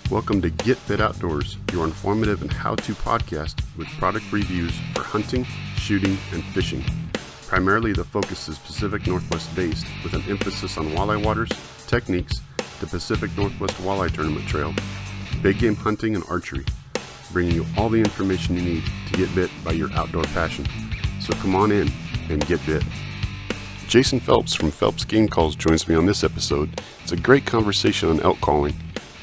Welcome to Get Fit Outdoors, your informative and how-to podcast with product reviews for hunting, shooting, and fishing. Primarily the focus is Pacific Northwest based with an emphasis on walleye waters, techniques, the Pacific Northwest Walleye Tournament Trail, big game hunting, and archery, bringing you all the information you need to get bit by your outdoor passion. So come on in and get bit. Jason Phelps from Phelps Game Calls joins me on this episode. It's a great conversation on elk calling.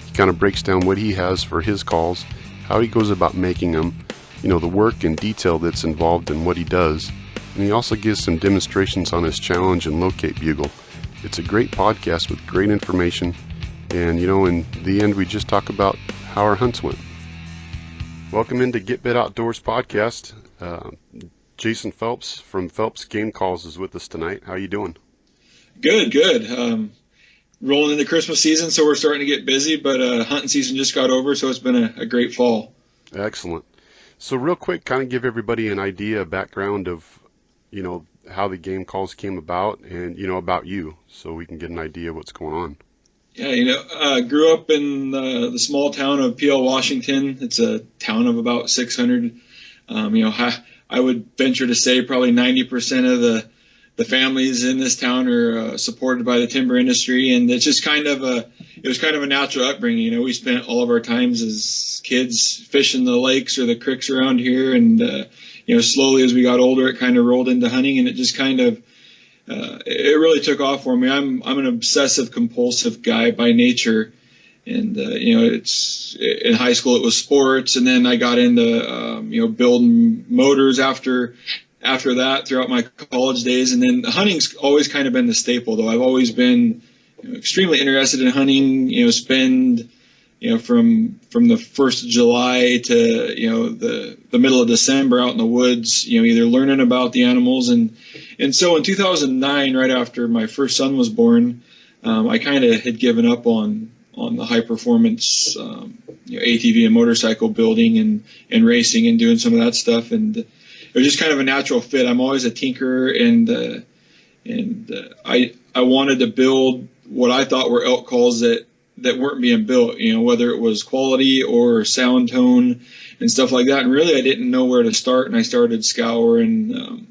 He kind of breaks down what he has for his calls, how he goes about making them, the work and detail that's involved in what he does. And he also gives some demonstrations on his challenge and locate bugle. It's a great podcast with great information. And, in the end, we just talk about how our hunts went. Welcome into Get Bit Outdoors podcast. Jason Phelps from Phelps Game Calls is with us tonight. How you doing? Good. Rolling into Christmas season, so we're starting to get busy, but hunting season just got over, so it's been a great fall. Excellent. So real quick, kind of give everybody an idea, a background of, how the game calls came about and, about you, so we can get an idea of what's going on. Yeah, grew up in the small town of Peel, Washington. It's a town of about 600. I would venture to say probably 90% of the families in this town are supported by the timber industry, and it's just it was kind of a natural upbringing. We spent all of our times as kids fishing the lakes or the creeks around here, and slowly as we got older, it kind of rolled into hunting, and it just it really took off for me. I'm an obsessive compulsive guy by nature, and it's in high school it was sports, and then I got into building motors after that throughout my college days, and then hunting's always kind of been the staple. Though I've always been extremely interested in hunting. Spend from the 1st of July to the middle of December out in the woods, either learning about the animals, and so in 2009, right after my first son was born, I kind of had given up on the high performance ATV and motorcycle building and racing and doing some of that stuff, and it was just kind of a natural fit. I'm always a tinkerer, and I wanted to build what I thought were elk calls that weren't being built, whether it was quality or sound tone and stuff like that. And really, I didn't know where to start, and I started scouring,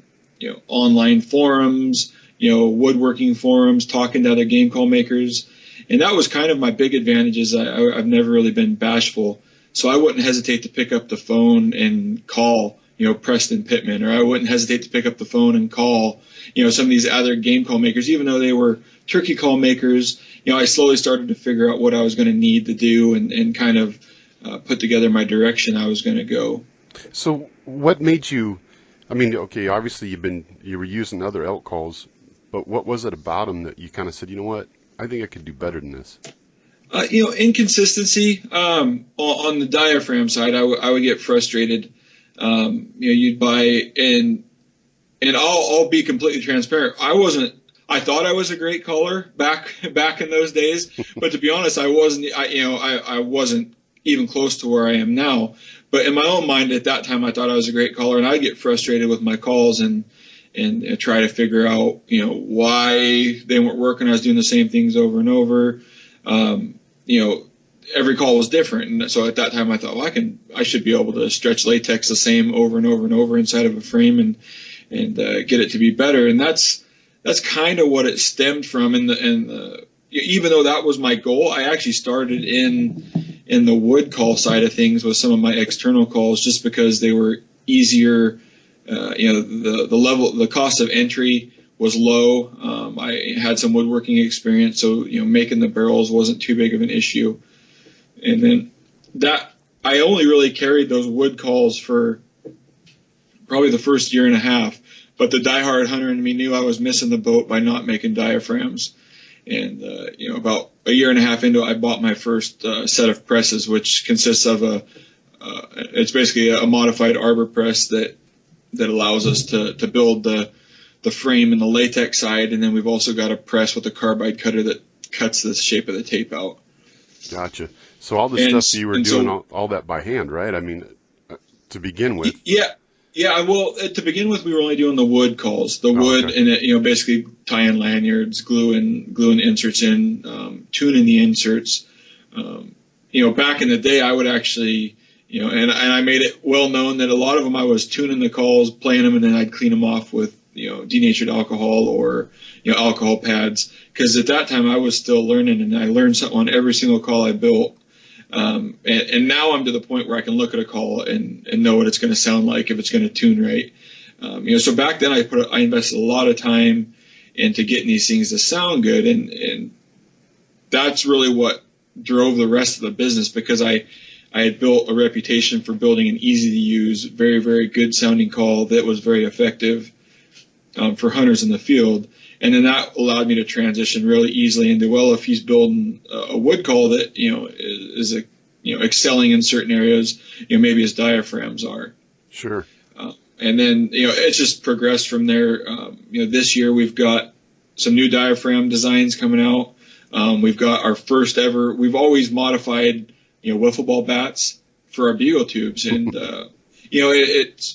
online forums, woodworking forums, talking to other game call makers. And that was kind of my big advantage is I've never really been bashful. So I wouldn't hesitate to pick up the phone and call, Preston Pittman, or I wouldn't hesitate to pick up the phone and call, some of these other game call makers, even though they were turkey call makers. I slowly started to figure out what I was going to need to do and kind of put together my direction I was going to go. So what made you, obviously you were using other elk calls, but what was it about them that you kind of said, what, I think I could do better than this? Inconsistency. On the diaphragm side, I would get frustrated. You'd buy and I'll be completely transparent. I thought I was a great caller back in those days, but to be honest, I wasn't. I wasn't even close to where I am now. But in my own mind at that time, I thought I was a great caller, and I'd get frustrated with my calls and try to figure out why they weren't working. I was doing the same things over and over. Every call was different, and so at that time I thought, I should be able to stretch latex the same over and over and over inside of a frame and get it to be better. And that's kind of what it stemmed from. And even though that was my goal, I actually started in the wood call side of things with some of my external calls, just because they were easier. The cost of entry was low. I had some woodworking experience, so making the barrels wasn't too big of an issue. And then I only really carried those wood calls for probably the first year and a half. But the diehard hunter in me knew I was missing the boat by not making diaphragms. And about a year and a half into it, I bought my first set of presses, which consists of it's basically a modified arbor press that allows us to build the frame and the latex side, and then we've also got a press with a carbide cutter that cuts the shape of the tape out. Gotcha. So all the stuff you were doing, all that by hand, right? To begin with. Yeah. Well, to begin with, we were only doing the wood calls, wood, okay. And basically tying lanyards, gluing inserts in, tuning the inserts, back in the day, I would actually, and I made it well known that a lot of them I was tuning the calls, playing them, and then I'd clean them off with, denatured alcohol or, alcohol pads. Because at that time I was still learning, and I learned something on every single call I built. And now I'm to the point where I can look at a call and know what it's going to sound like if it's going to tune right. So back then I invested a lot of time into getting these things to sound good, and that's really what drove the rest of the business, because I had built a reputation for building an easy to use, very, very good sounding call that was very effective for hunters in the field. And then that allowed me to transition really easily into, well, if he's building a wood call that, is excelling in certain areas, maybe his diaphragms are. Sure. And then, it's just progressed from there. This year we've got some new diaphragm designs coming out. We've got our first ever, we've always modified, wiffle ball bats for our bugle tubes. And, I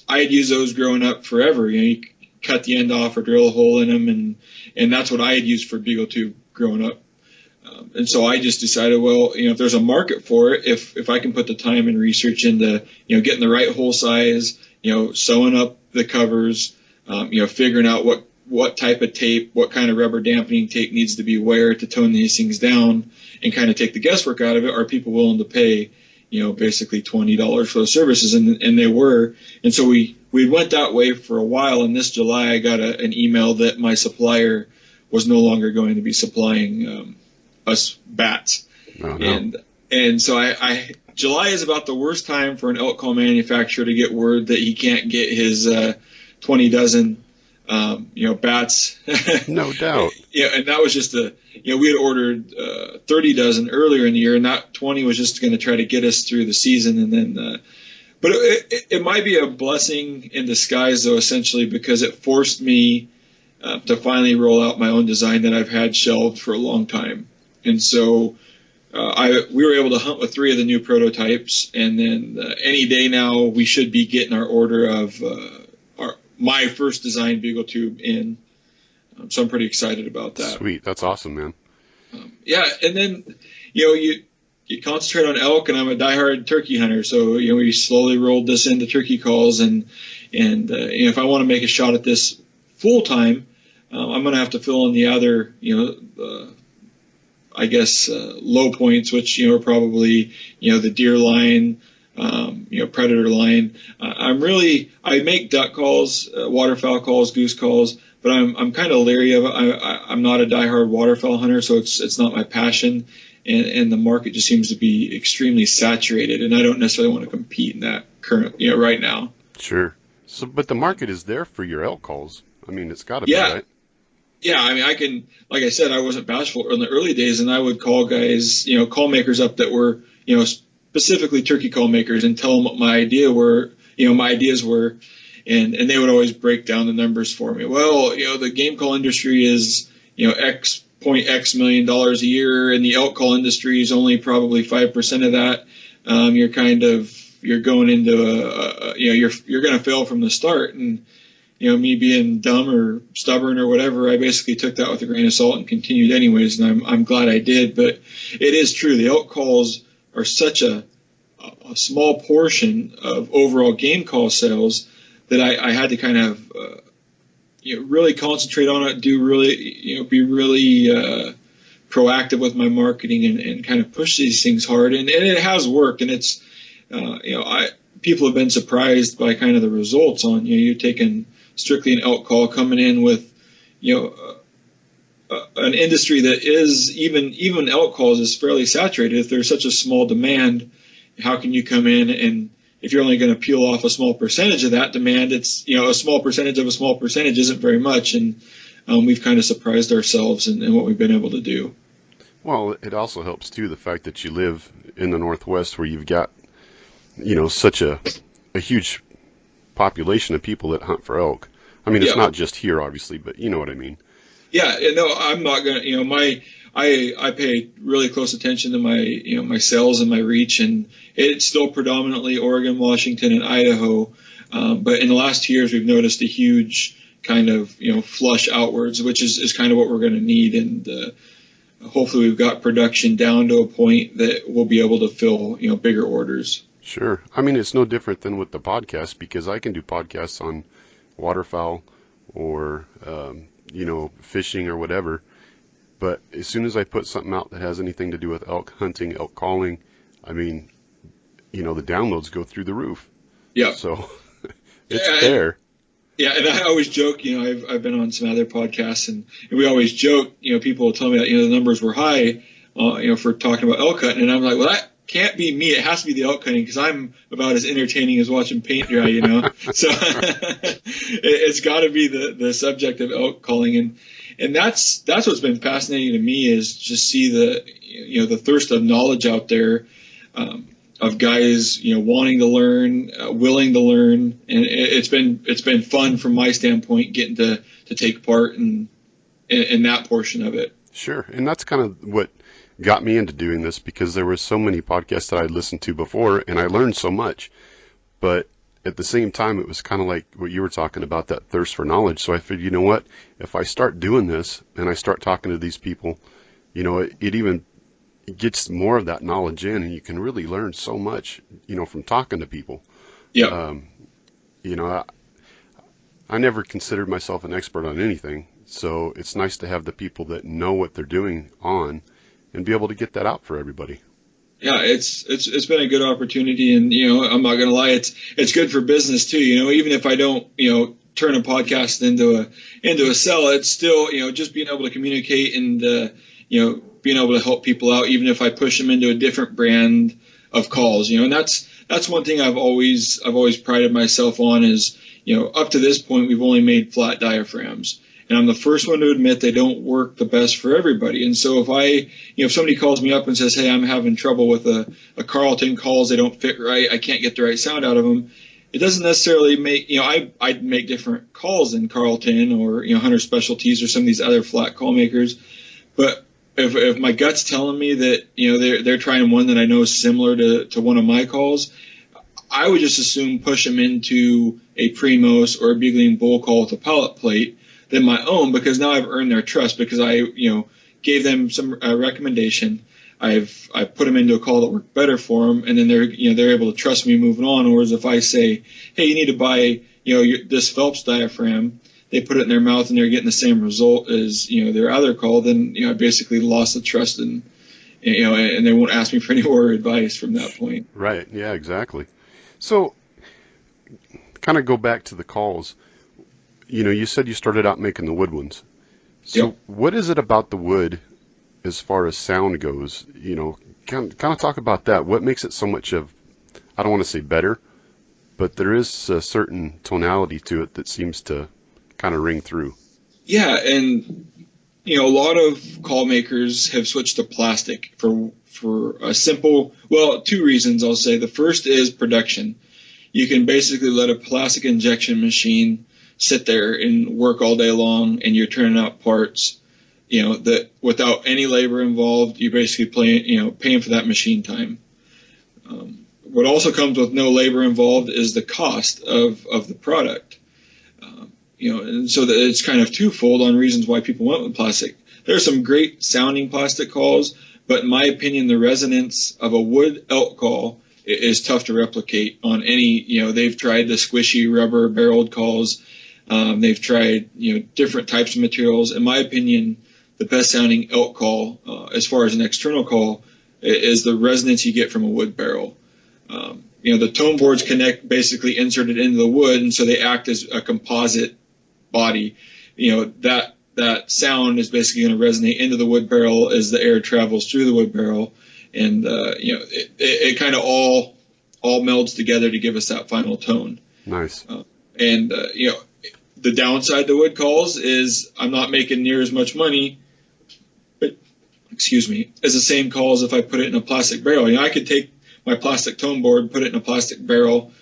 had used those growing up forever. You cut the end off or drill a hole in them. And that's what I had used for bugle tube growing up. And so I just decided, well, if there's a market for it, if I can put the time and research into, getting the right hole size, sewing up the covers, figuring out what type of tape, what kind of rubber dampening tape needs to be where to tone these things down and kind of take the guesswork out of it, are people willing to pay, basically $20 for those services? And they were. And so we went that way for a while. And this July, I got an email that my supplier was no longer going to be supplying us bats. Oh, no. And so July is about the worst time for an elk call manufacturer to get word that he can't get his 20 dozen bats. No doubt. And that was just we had ordered 30 dozen earlier in the year, and that 20 was just going to try to get us through the season. And then, but it might be a blessing in disguise, though, essentially, because it forced me to finally roll out my own design that I've had shelved for a long time. And so we were able to hunt with 3 of the new prototypes, and then any day now we should be getting our order of my first design bugle tube in. So I'm pretty excited about that. Sweet. That's awesome, man. And then, you concentrate on elk, and I'm a diehard turkey hunter. So, we slowly rolled this into turkey calls, and if I want to make a shot at this full time, I'm going to have to fill in the other, low points, which, are probably, the deer line, predator line. I make duck calls, waterfowl calls, goose calls, but I'm kind of leery of it. I'm not a diehard waterfowl hunter, so it's not my passion, and the market just seems to be extremely saturated, and I don't necessarily want to compete in that current, right now. Sure. So, but the market is there for your elk calls. I mean, it's got to be, right? Yeah, I mean, I can, like I said, I wasn't bashful in the early days, and I would call guys, call makers up that were, specifically turkey call makers, and tell them what my ideas were, and they would always break down the numbers for me. Well, the game call industry is, X million a year, and the elk call industry is only probably 5% of that. You're going into you're going to fail from the start. And, me being dumb or stubborn or whatever, I basically took that with a grain of salt and continued anyways, and I'm glad I did. But it is true, the elk calls are such a small portion of overall game call sales that I had to kind of really concentrate on it, be really proactive with my marketing and kind of push these things hard, and it has worked. And it's people have been surprised by kind of the results on you taking strictly an elk call, coming in with an industry that is even elk calls is fairly saturated. If there's such a small demand, how can you come in, and if you're only going to peel off a small percentage of that demand, it's a small percentage of a small percentage isn't very much, and we've kind of surprised ourselves in what we've been able to do. Well, it also helps too, the fact that you live in the Northwest, where you've got such a huge population of people that hunt for elk. I mean, it's not just here, obviously, but you know what I mean. Yeah, no, I'm not gonna. I pay really close attention to my my sales and my reach, and it's still predominantly Oregon, Washington, and Idaho. But in the last 2 years, we've noticed a huge kind of flush outwards, which is kind of what we're going to need. And hopefully we've got production down to a point that we'll be able to fill, bigger orders. Sure. I mean, it's no different than with the podcast, because I can do podcasts on waterfowl or, fishing or whatever. But as soon as I put something out that has anything to do with elk hunting, elk calling, I mean, the downloads go through the roof. Yeah. So it's there. Yeah, and I always joke, I've been on some other podcasts, and we always joke, people will tell me that, the numbers were high, for talking about elk hunting, and I'm like, well, that can't be me. It has to be the elk hunting, because I'm about as entertaining as watching paint dry, So it's got to be the subject of elk calling, and that's what's been fascinating to me, is just see the thirst of knowledge out there. Of guys, wanting to learn, willing to learn, and it's been fun from my standpoint, getting to take part in that portion of it. Sure, and that's kind of what got me into doing this, because there were so many podcasts that I'd listened to before, and I learned so much. But at the same time, it was kind of like what you were talking about, that thirst for knowledge. So I figured, you know what, if I start doing this and I start talking to these people, it even gets more of that knowledge in, and you can really learn so much, from talking to people. Yeah. I never considered myself an expert on anything, so it's nice to have the people that know what they're doing on, and be able to get that out for everybody. Yeah, it's been a good opportunity, and I'm not gonna lie, it's good for business too. Even if I don't turn a podcast into a sell, it's still just being able to communicate and being able to help people out, even if I push them into a different brand of calls, and that's one thing I've always prided myself on is, up to this point, we've only made flat diaphragms, and I'm the first one to admit they don't work the best for everybody. And so if somebody calls me up and says, hey, I'm having trouble with a Carlton calls, they don't fit right, I can't get the right sound out of them, it doesn't necessarily make, I'd make different calls than Carlton or, Hunter Specialties or some of these other flat call makers. But if my gut's telling me that, they're trying one that I know is similar to one of my calls, I would just assume push them into a Primos or a Bugling Bull call with a pallet plate than my own, because now I've earned their trust, because I, gave them some recommendation. I've put them into a call that worked better for them, and then they're able to trust me moving on. Whereas if I say, hey, you need to buy, this Phelps diaphragm, they put it in their mouth and they're getting the same result as, their other call, then, I basically lost the trust, and they won't ask me for any more advice from that point. Right. Yeah, exactly. So kind of go back to the calls. You said you started out making the wood ones. So Yep. What is it about the wood as far as sound goes? Kind of talk about that. What makes it so much of, I don't want to say better, but there is a certain tonality to it that seems to kind of ring through. Yeah, and a lot of call makers have switched to plastic for a simple, two reasons, I'll say. The first is production. You can basically let a plastic injection machine sit there and work all day long, and you're turning out parts, that without any labor involved. You're basically paying for that machine time. What also comes with no labor involved is the cost of the product. And so that it's kind of twofold on reasons why people went with plastic. There are some great sounding plastic calls, but in my opinion, the resonance of a wood elk call is tough to replicate on any, they've tried the squishy rubber barreled calls. They've tried, different types of materials. In my opinion, the best sounding elk call, as far as an external call, is the resonance you get from a wood barrel. The tone boards connect, basically inserted into the wood, and so they act as a composite body. That sound is basically going to resonate into the wood barrel as the air travels through the wood barrel, and it kind of all melds together to give us that final tone. Nice. The downside to wood calls is I'm not making near as much money, but as the same call as if I put it in a plastic barrel. I could take my plastic tone board, put it in a plastic barrel,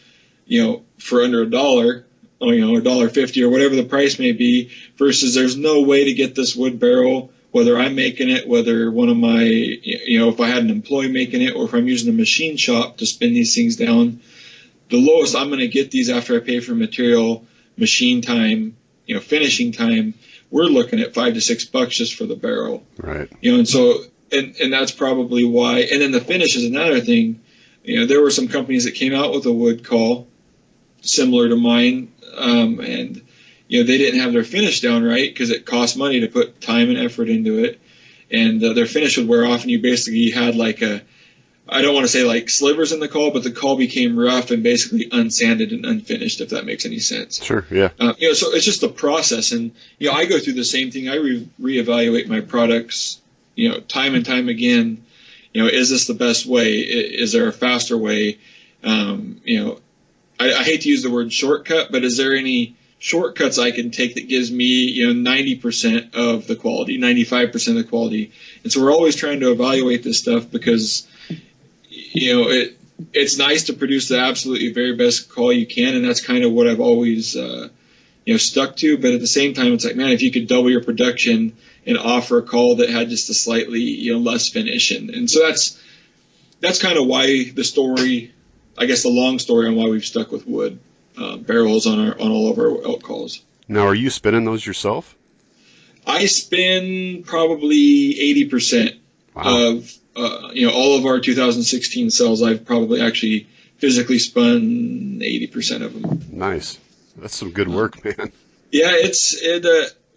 for under $1, or $1.50 or whatever the price may be, versus there's no way to get this wood barrel, whether I'm making it, whether one of my, if I had an employee making it, or if I'm using a machine shop to spin these things down, the lowest I'm going to get these after I pay for material, machine time, finishing time, we're looking at $5 to $6 just for the barrel. Right. And so, and that's probably why. And then the finish is another thing. There were some companies that came out with a wood call similar to mine, and they didn't have their finish down right because it cost money to put time and effort into it, and their finish would wear off, and you basically had like I don't want to say like slivers in the call, but the call became rough and basically unsanded and unfinished, if that makes any sense. Sure, yeah. So it's just the process, and I go through the same thing. I reevaluate my products, time and time again. Is this the best way? Is there a faster way? I hate to use the word shortcut, but is there any shortcuts I can take that gives me 90% of the quality, 95% of the quality? And so we're always trying to evaluate this stuff because it's nice to produce the absolutely very best call you can, and that's kind of what I've always stuck to. But at the same time, it's like, man, if you could double your production and offer a call that had just a slightly less finish, and so that's kind of why the story, I guess the long story on why we've stuck with wood barrels on all of our elk calls. Now, are you spinning those yourself? I spin probably 80% of all of our 2016 cells. I've probably actually physically spun 80% of them. Nice. That's some good work, man. Yeah,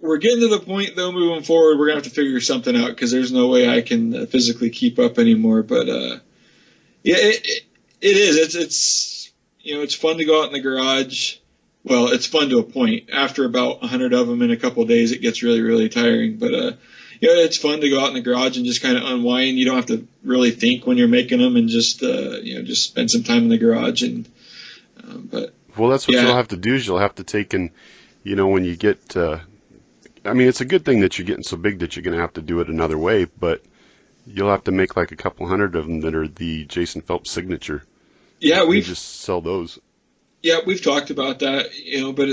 we're getting to the point, though, moving forward, we're going to have to figure something out because there's no way I can physically keep up anymore. But, it is. It's fun to go out in the garage. Well, it's fun to a point. After about 100 of them in a couple of days, it gets really, really tiring. But, it's fun to go out in the garage and just kind of unwind. You don't have to really think when you're making them, and just spend some time in the garage. Well, that's what you'll have to do is you'll have to take and, when you get, it's a good thing that you're getting so big that you're going to have to do it another way, but you'll have to make like a couple hundred of them that are the Jason Phelps signature. Yeah, we just sell those. Yeah, we've talked about that, but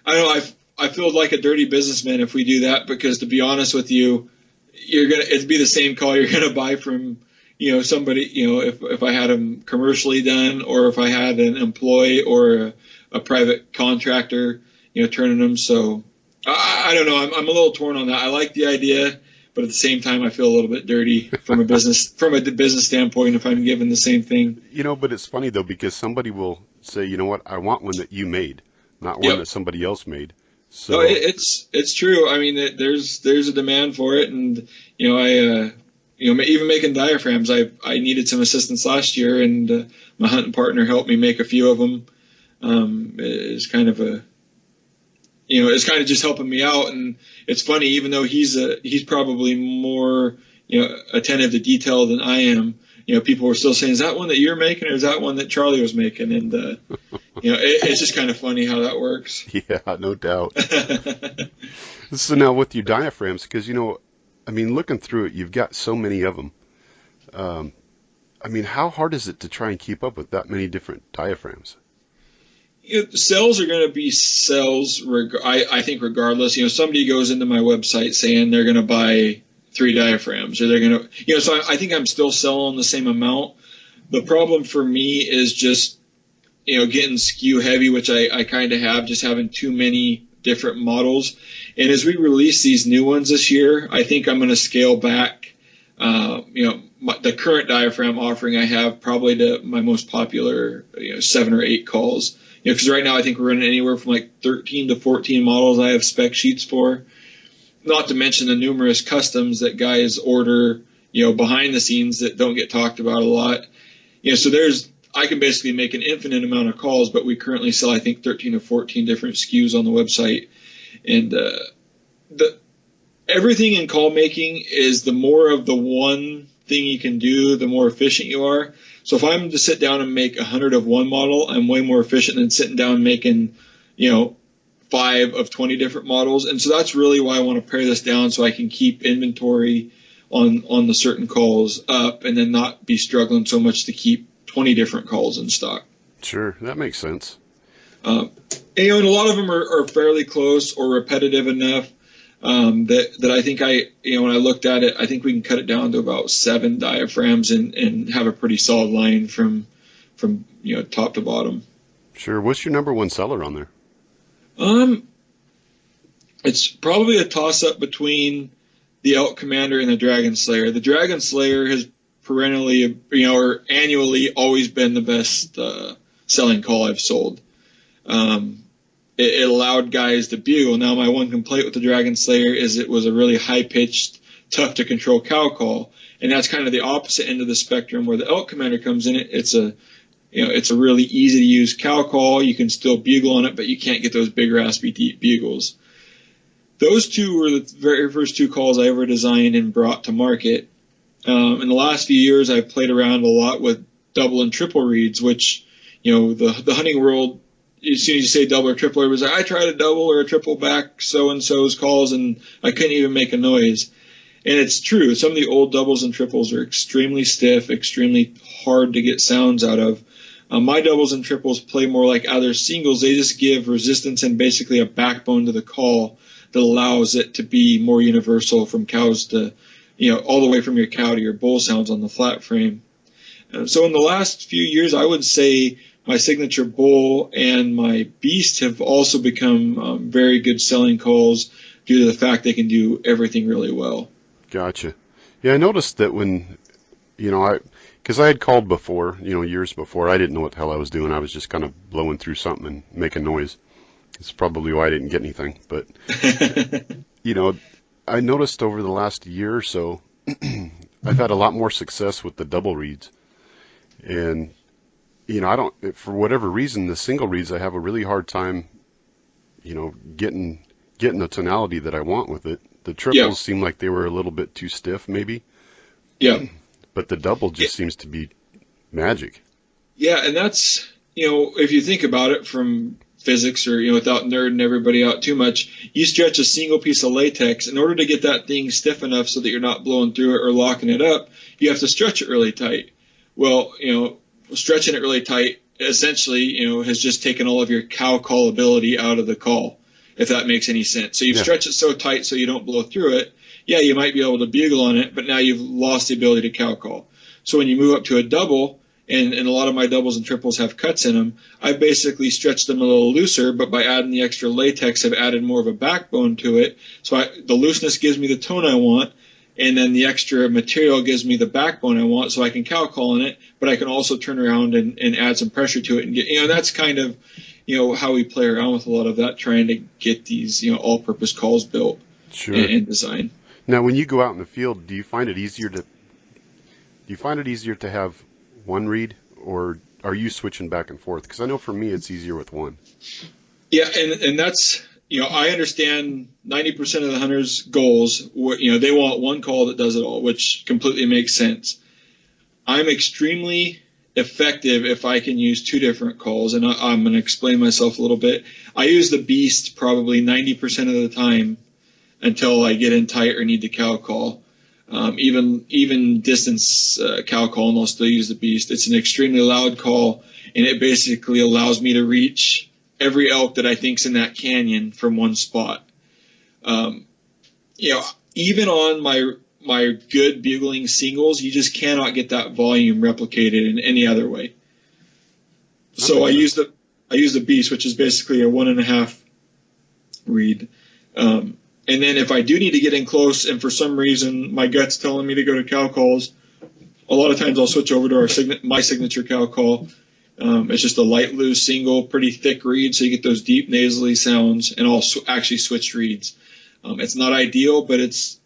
I don't know, I feel like a dirty businessman if we do that, because to be honest with you, it'd be the same call you're gonna buy from somebody, if I had them commercially done, or if I had an employee or a private contractor turning them. So I don't know, I'm a little torn on that. I like the idea, but at the same time I feel a little bit dirty from a business standpoint if I'm given the same thing. But it's funny though, because somebody will say, you know what, I want one that you made, not one that somebody else made. So no, it's true. I mean, there's a demand for it, and I even making diaphragms, I needed some assistance last year, and my hunting partner helped me make a few of them. It's kind of just helping me out, and it's funny, even though he's probably more attentive to detail than I am. People were still saying, is that one that you're making, or is that one that Charlie was making? And it's just kind of funny how that works. Yeah, no doubt. So now with your diaphragms, because looking through it, you've got so many of them. How hard is it to try and keep up with that many different diaphragms? Cells are going to be cells, I think, regardless. Somebody goes into my website saying they're going to buy 3 diaphragms, or they're going to, so I think I'm still selling the same amount. The problem for me is just, getting SKU heavy, which I kind of have, just having too many different models. And as we release these new ones this year, I think I'm going to scale back, the current diaphragm offering I have probably to my most popular, 7 or 8 calls. Because right now I think we're running anywhere from like 13 to 14 models I have spec sheets for. Not to mention the numerous customs that guys order, behind the scenes that don't get talked about a lot. So I can basically make an infinite amount of calls, but we currently sell, I think, 13 or 14 different SKUs on the website. And everything in call making is the more of the one thing you can do, the more efficient you are. So if I'm to sit down and make 100 of one model, I'm way more efficient than sitting down making, 5 of 20 different models. And so that's really why I want to pare this down, so I can keep inventory on the certain calls up, and then not be struggling so much to keep 20 different calls in stock. Sure, that makes sense. And a lot of them are fairly close or repetitive enough that I think when I looked at it, I think we can cut it down to about 7 diaphragms and have a pretty solid line from top to bottom. Sure. What's your number one seller on there? It's probably a toss-up between the Elk Commander and the Dragon Slayer. The Dragon Slayer has perennially, or annually, always been the best selling call I've sold. It allowed guys to bugle. Now, my one complaint with the Dragon Slayer is it was a really high-pitched, tough-to-control cow call, and that's kind of the opposite end of the spectrum where the Elk Commander comes in. It's a really easy-to-use cow call. You can still bugle on it, but you can't get those big, raspy, deep bugles. Those two were the very first two calls I ever designed and brought to market. In the last few years, I've played around a lot with double and triple reeds, which, the hunting world, as soon as you say double or triple, everybody's like, I tried a double or a triple back so-and-so's calls, and I couldn't even make a noise. And it's true. Some of the old doubles and triples are extremely stiff, extremely hard to get sounds out of. My doubles and triples play more like other singles. They just give resistance and basically a backbone to the call that allows it to be more universal from cows to, all the way from your cow to your bull sounds on the flat frame. So in the last few years, I would say my signature bull and my beast have also become very good selling calls due to the fact they can do everything really well. Gotcha. Yeah, I noticed that when, because I had called before, years before, I didn't know what the hell I was doing. I was just kind of blowing through something and making noise. It's probably why I didn't get anything. But, I noticed over the last year or so, I've had a lot more success with the double reeds. And, for whatever reason, the single reeds, I have a really hard time, getting the tonality that I want with it. The triples seem like they were a little bit too stiff, maybe. Yeah. But the double just seems to be magic. Yeah, and that's, if you think about it from physics or, without nerding everybody out too much, you stretch a single piece of latex. In order to get that thing stiff enough so that you're not blowing through it or locking it up, you have to stretch it really tight. Well, stretching it really tight essentially, has just taken all of your cow callability out of the call, if that makes any sense. So you stretch it so tight so you don't blow through it. Yeah, you might be able to bugle on it, but now you've lost the ability to cow call. So when you move up to a double, and a lot of my doubles and triples have cuts in them, I basically stretched them a little looser, but by adding the extra latex, I've added more of a backbone to it. So the looseness gives me the tone I want, and then the extra material gives me the backbone I want, so I can cow call on it, but I can also turn around and add some pressure to it and get, that's kind of, how we play around with a lot of that, trying to get these, all-purpose calls built and designed. Now, when you go out in the field, do you find it easier to have one reed, or are you switching back and forth? Because I know for me, it's easier with one. Yeah, and that's, I understand 90% of the hunters' goals. They want one call that does it all, which completely makes sense. I'm extremely effective if I can use two different calls, and I'm going to explain myself a little bit. I use the beast probably 90% of the time until I get in tight or need to cow call. Even distance cow call, and I'll still use the beast. It's an extremely loud call, and it basically allows me to reach every elk that I think's in that canyon from one spot. Even on my good bugling singles, you just cannot get that volume replicated in any other way. So I use the beast, which is basically a 1.5 reed. And then if I do need to get in close, and for some reason my gut's telling me to go to cow calls, a lot of times I'll switch over to my signature cow call. It's just a light, loose, single, pretty thick reed, so you get those deep nasally sounds, and I'll actually switch reeds. It's not ideal, but it's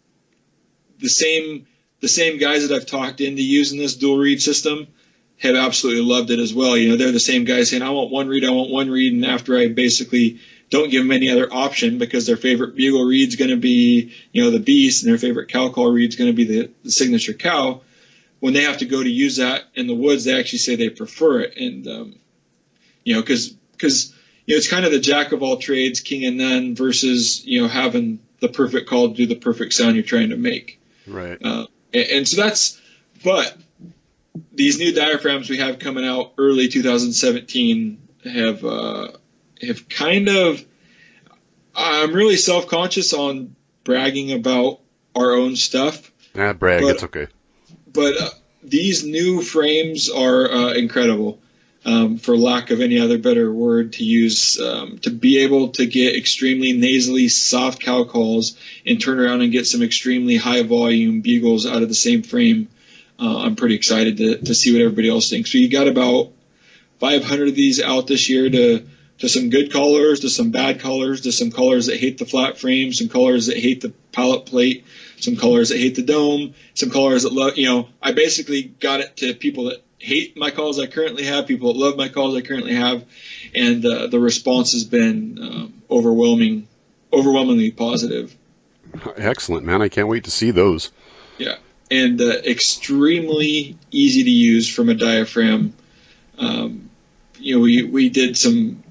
the same guys that I've talked into using this dual reed system have absolutely loved it as well. They're the same guys saying, I want one reed, and after I basically don't give them any other option because their favorite bugle reed's going to be, the beast, and their favorite cow call reed's going to be the signature cow. When they have to go to use that in the woods, they actually say they prefer it. And, because it's kind of the jack of all trades, king of none, versus, having the perfect call to do the perfect sound you're trying to make. Right. And so but these new diaphragms we have coming out early 2017 have kind of, I'm really self-conscious on bragging about our own stuff. Brag, it's okay. But these new frames are incredible. for lack of any other better word to use, to be able to get extremely nasally soft cow calls and turn around and get some extremely high volume bugles out of the same frame. I'm pretty excited to see what everybody else thinks. So you got about 500 of these out this year to some good callers, to some bad callers, to some callers that hate the flat frame, some callers that hate the pallet plate, some callers that hate the dome, some callers that love, I basically got it to people that hate my calls I currently have, people that love my calls I currently have, and the response has been overwhelmingly positive. Excellent, man. I can't wait to see those. Yeah, and extremely easy to use from a diaphragm. We did some,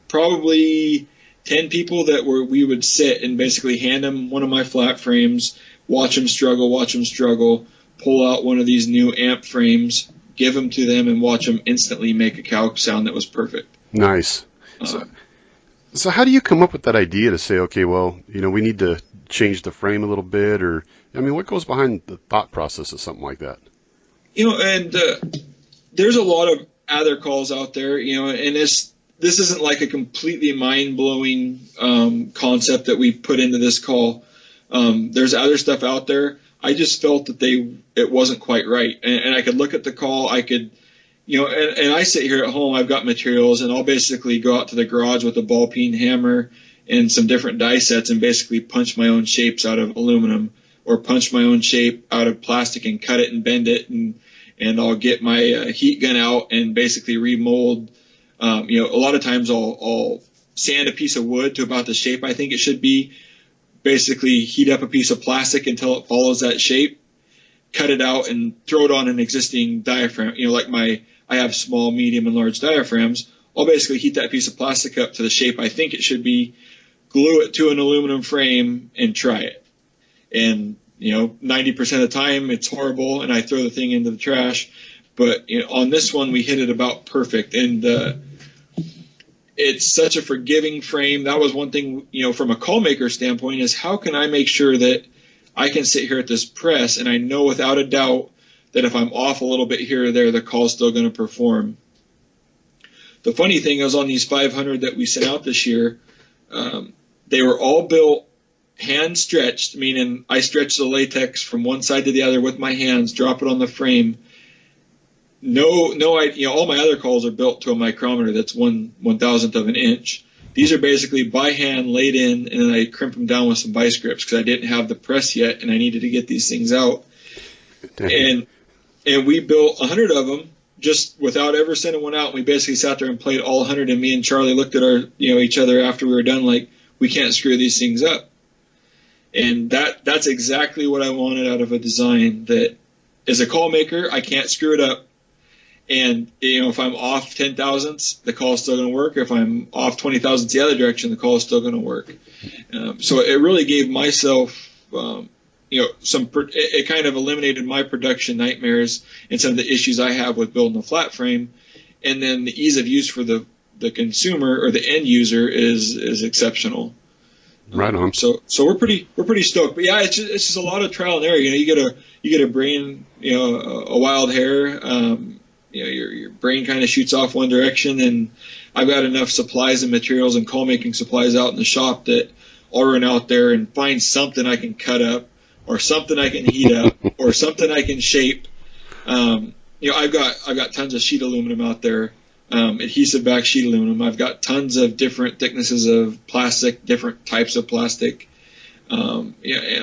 probably 10 people that we would sit and basically hand them one of my flat frames, watch them struggle, pull out one of these new amp frames, give them to them, and watch them instantly make a cow sound that was perfect. Nice. So how do you come up with that idea to say, okay, well, we need to change the frame a little bit, or, what goes behind the thought process of something like that? And there's a lot of other calls out there, and this isn't like a completely mind-blowing concept that we put into this call. There's other stuff out there. I just felt that it wasn't quite right, and I could look at the call. I could, and I sit here at home. I've got materials, and I'll basically go out to the garage with a ball peen hammer and some different die sets, and basically punch my own shapes out of aluminum, or punch my own shape out of plastic and cut it and bend it, and I'll get my heat gun out and basically remold. A lot of times I'll sand a piece of wood to about the shape I think it should be, basically heat up a piece of plastic until it follows that shape, cut it out, and throw it on an existing diaphragm. I have small, medium, and large diaphragms. I'll basically heat that piece of plastic up to the shape I think it should be, glue it to an aluminum frame, and try it. And 90% of the time it's horrible, and I throw the thing into the trash. But on this one, we hit it about perfect, and it's such a forgiving frame. That was one thing, from a call maker standpoint, is how can I make sure that I can sit here at this press and I know without a doubt that if I'm off a little bit here or there, the call's still going to perform. The funny thing is, on these 500 that we sent out this year, they were all built hand stretched, meaning I stretch the latex from one side to the other with my hands, drop it on the frame. All my other calls are built to a micrometer that's 1/1000th of an inch. These are basically by hand laid in, and then I crimp them down with some vice grips because I didn't have the press yet, and I needed to get these things out. And we built 100 of them just without ever sending one out. We basically sat there and played all 100, and me and Charlie looked at each other after we were done like, we can't screw these things up. And that's exactly what I wanted out of a design, that as a call maker, I can't screw it up. And, if I'm off 10 thousandths, the call is still going to work. If I'm off 20 thousandths the other direction, the call is still going to work. So it really gave myself, it kind of eliminated my production nightmares and some of the issues I have with building a flat frame. And then the ease of use for the consumer or the end user is exceptional. Right on. So we're pretty stoked. But yeah, it's just a lot of trial and error. You get a brain, a wild hair. Your brain kind of shoots off one direction, and I've got enough supplies and materials and call making supplies out in the shop that I'll run out there and find something I can cut up, or something I can heat up, or something I can shape. I've got tons of sheet aluminum out there, adhesive back sheet aluminum. I've got tons of different thicknesses of plastic, different types of plastic. And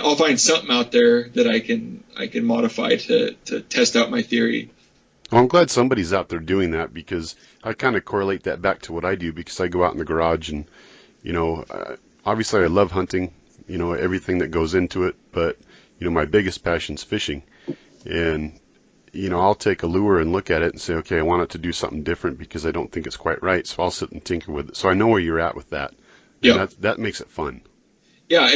I'll find something out there that I can modify to test out my theory. Well, I'm glad somebody's out there doing that, because I kind of correlate that back to what I do, because I go out in the garage and, obviously I love hunting, everything that goes into it, but, my biggest passion's fishing. And, I'll take a lure and look at it and say, okay, I want it to do something different because I don't think it's quite right. So I'll sit and tinker with it. So I know where you're at with that. Yeah. That makes it fun. Yeah,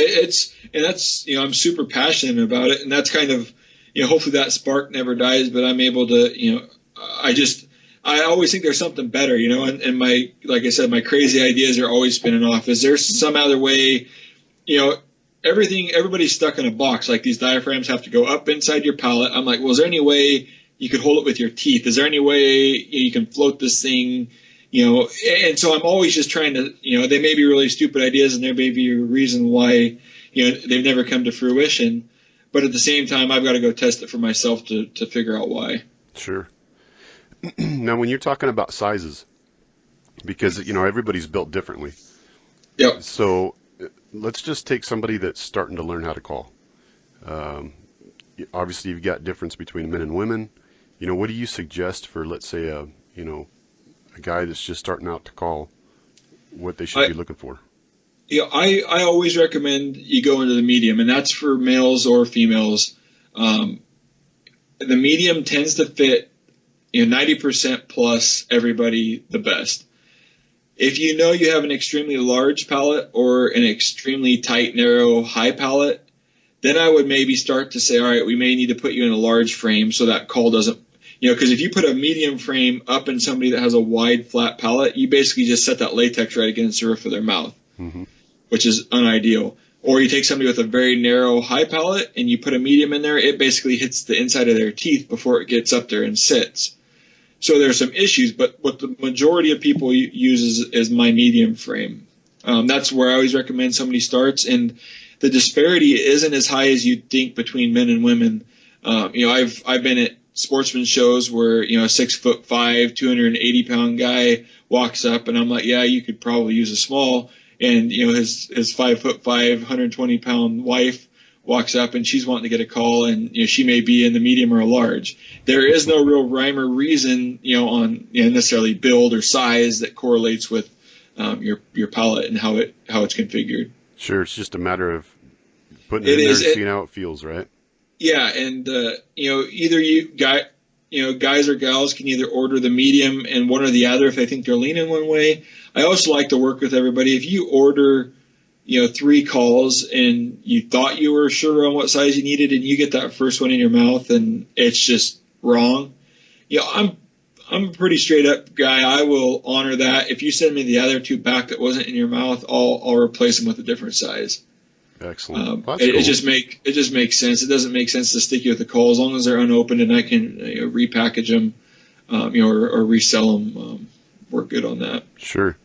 that's I'm super passionate about it, and that's kind of, hopefully that spark never dies, but I'm able to, I always think there's something better, and like I said, my crazy ideas are always spinning off. Is there some other way, everybody's stuck in a box, like these diaphragms have to go up inside your pallet. I'm like, well, is there any way you could hold it with your teeth. Is there any way you can float this thing? And so I'm always just trying to, they may be really stupid ideas and there may be a reason why, they've never come to fruition. But at the same time, I've got to go test it for myself to figure out why. Sure. Now, when you're talking about sizes, because, everybody's built differently. Yep. So let's just take somebody that's starting to learn how to call. Obviously, you've got difference between men and women. What do you suggest for, let's say, a guy that's just starting out to call, what they should be looking for? I always recommend you go into the medium, and that's for males or females. The medium tends to fit 90% plus everybody the best. If you have an extremely large palate or an extremely tight, narrow, high palate, then I would maybe start to say, all right, we may need to put you in a large frame so that call doesn't, because if you put a medium frame up in somebody that has a wide, flat palate, you basically just set that latex right against the roof of their mouth, which is unideal. Or you take somebody with a very narrow, high palate and you put a medium in there, it basically hits the inside of their teeth before it gets up there and sits. So there's some issues, but what the majority of people use is my medium frame. That's where I always recommend somebody starts, and the disparity isn't as high as you'd think between men and women. I've been at sportsman shows where, a 6'5", 280-pound guy walks up, and I'm like, yeah, you could probably use a small. And, his 5'5", 120-pound wife walks up and she's wanting to get a call, and, she may be in the medium or a large. There is no real rhyme or reason, on necessarily build or size that correlates with your palate and how it's configured. Sure, it's just a matter of putting it in there and seeing how it feels, right? Yeah, and either guys or gals can either order the medium and one or the other if they think they're leaning one way. I also like to work with everybody. If you order, 3 calls and you thought you were sure on what size you needed, and you get that first one in your mouth and it's just wrong, I'm a pretty straight up guy. I will honor that. If you send me the other 2 back that wasn't in your mouth, I'll replace them with a different size. Excellent. It just makes sense. It doesn't make sense to stick you with the call as long as they're unopened and I can repackage them, or resell them. We're good on that. Sure,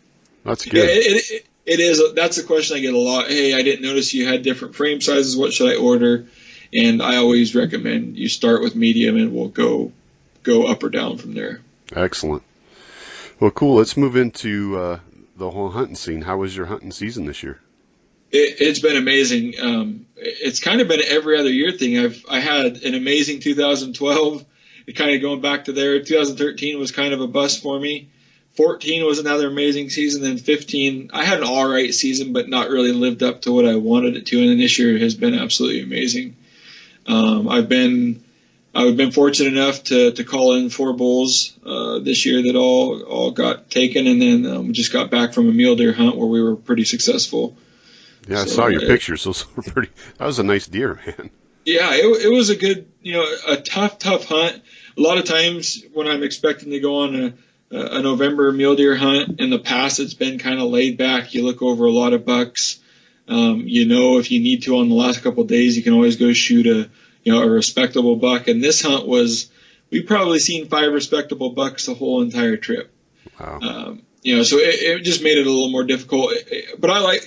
that's good. Yeah, it is. That's a question I get a lot. Hey, I didn't notice you had different frame sizes. What should I order? And I always recommend you start with medium, and we'll go up or down from there. Excellent. Well, cool. Let's move into the whole hunting scene. How was your hunting season this year? It's been amazing. It's kind of been an every other year thing. I had an amazing 2012. Kind of going back to there. 2013 was kind of a bust for me. 14 was another amazing season. Then 15, I had an all right season, but not really lived up to what I wanted it to. And then this year has been absolutely amazing. I've been fortunate enough to call in 4 bulls this year that all got taken, and then we just got back from a mule deer hunt where we were pretty successful. Yeah, I saw your pictures. Those were pretty. That was a nice deer, man. Yeah, it was a good, a tough hunt. A lot of times when I'm expecting to go on a November mule deer hunt, in the past it's been kind of laid back. You look over a lot of bucks. If you need to on the last couple of days, you can always go shoot a respectable buck. And this hunt we probably seen 5 respectable bucks the whole entire trip. Wow. So it just made it a little more difficult. But I like,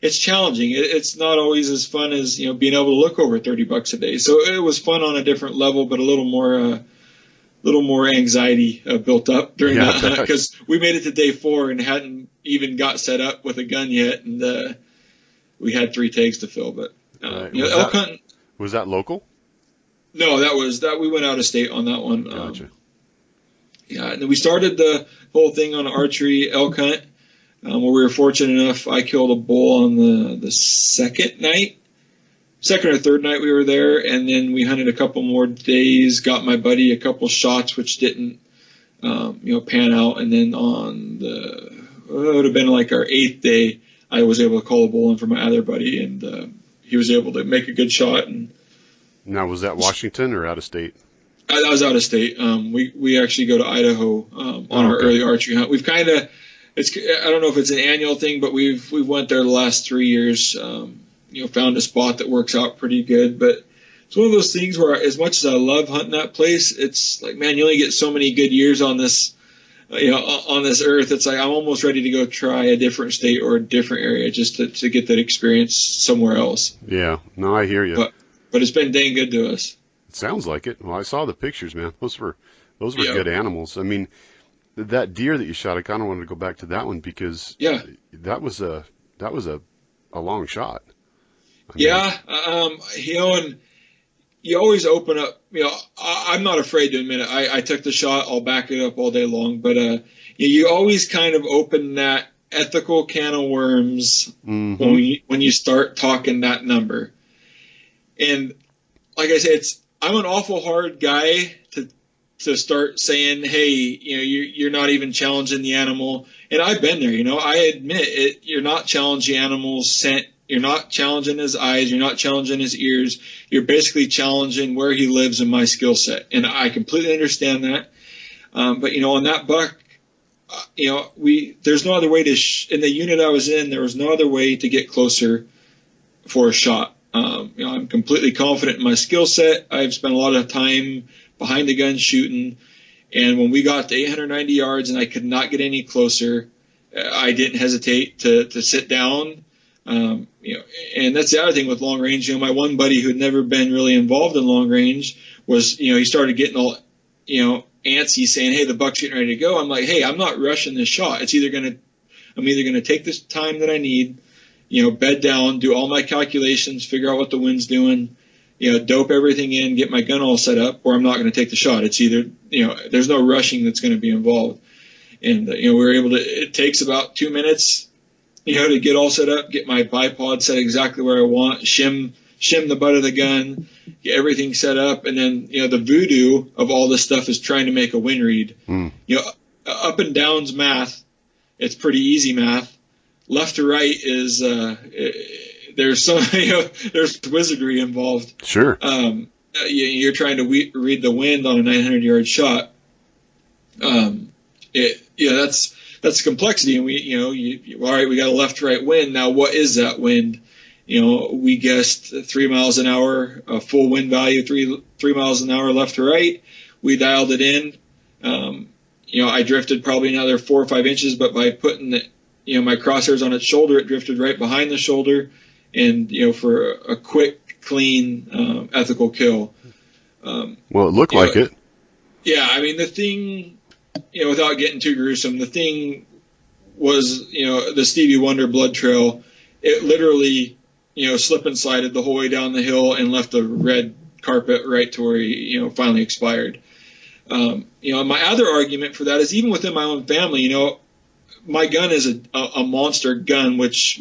it's challenging. It's not always as fun as, being able to look over 30 bucks a day. So it was fun on a different level, but a little more anxiety built up during that hunt, because we made it to day 4 and hadn't even got set up with a gun yet, and we had 3 tags to fill. But elk hunting. Was that local? No, that we went out of state on that one. Gotcha. And then we started the whole thing on an archery elk hunt, where we were fortunate enough. I killed a bull on the second or third night we were there, and then we hunted a couple more days. Got my buddy a couple shots, which didn't, pan out. And then on it would have been like our 8th day, I was able to call a bull in for my other buddy, and he was able to make a good shot. And now, was that Washington or out of state? That was out of state. We actually go to Idaho on our early archery hunt. We've kind of, I don't know if it's an annual thing, but we've went there the last 3 years. Found a spot that works out pretty good. But it's one of those things where, as much as I love hunting that place, it's like, man, you only get so many good years on this, on this earth. It's like I'm almost ready to go try a different state or a different area just to get that experience somewhere else. Yeah, no, I hear you. But it's been dang good to us. It sounds like it. Well, I saw the pictures, man. Those were Yeah. good animals. I mean, that deer that you shot, I kind of wanted to go back to that one because that was a long shot. I mean, and you always open up. I'm not afraid to admit it. I took the shot. I'll back it up all day long. But you always kind of open that ethical can of worms when you start talking that number. And like I said, I'm an awful hard guy to start saying, hey, you're not even challenging the animal. And I've been there. I admit it. You're not challenging the animal's scent. You're not challenging his eyes. You're not challenging his ears. You're basically challenging where he lives in my skill set. And I completely understand that. But, on that buck, there's no other way in the unit I was in, there was no other way to get closer for a shot. I'm completely confident in my skill set. I've spent a lot of time behind the gun shooting. And when we got to 890 yards and I could not get any closer, I didn't hesitate to sit down. And that's the other thing with long range. My one buddy who had never been really involved in long range was, he started getting all, antsy, saying, hey, the buck's getting ready to go. I'm like, hey, I'm not rushing this shot. I'm either going to take this time that I need, bed down, do all my calculations, figure out what the wind's doing, dope everything in, get my gun all set up, or I'm not going to take the shot. It's either, there's no rushing that's going to be involved. And, we were able to, it takes about 2 minutes, to get all set up, get my bipod set exactly where I want, shim the butt of the gun, get everything set up. And then, the voodoo of all this stuff is trying to make a wind read. Up and down's math. It's pretty easy math. Left to right is, there's some, there's wizardry involved. Sure. You're trying to read the wind on a 900-yard shot. That's the complexity. And all right, we got a left to right wind. Now, what is that wind? We guessed 3 miles an hour, a full wind value, 3 miles an hour left to right. We dialed it in. I drifted probably another 4 or 5 inches, but by putting my crosshairs on its shoulder, it drifted right behind the shoulder. And, for a quick, clean, ethical kill. Well, it looked like it. Yeah. I mean, the thing, without getting too gruesome, the thing was, the Stevie Wonder blood trail. It literally, slip and slided the whole way down the hill and left a red carpet right to where he, finally expired. My other argument for that is even within my own family, my gun is a monster gun, which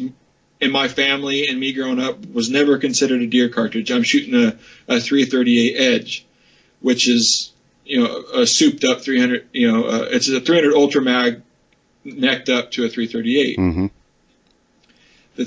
in my family and me growing up was never considered a deer cartridge. I'm shooting a 338 Edge, which is, a souped up 300, it's a 300 Ultra Mag necked up to a 338. Mm-hmm. The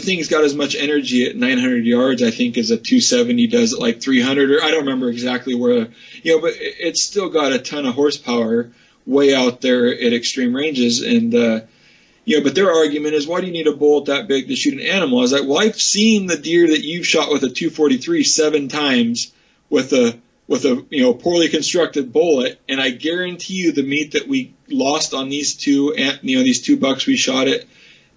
thing's got as much energy at 900 yards, I think, as a 270 does at like 300, or I don't remember exactly where, but it's still got a ton of horsepower way out there at extreme ranges. And, but their argument is, why do you need a bullet that big to shoot an animal? I was like, well, I've seen the deer that you've shot with a 243 7 times with a poorly constructed bullet, and I guarantee you the meat that we lost on these two bucks we shot at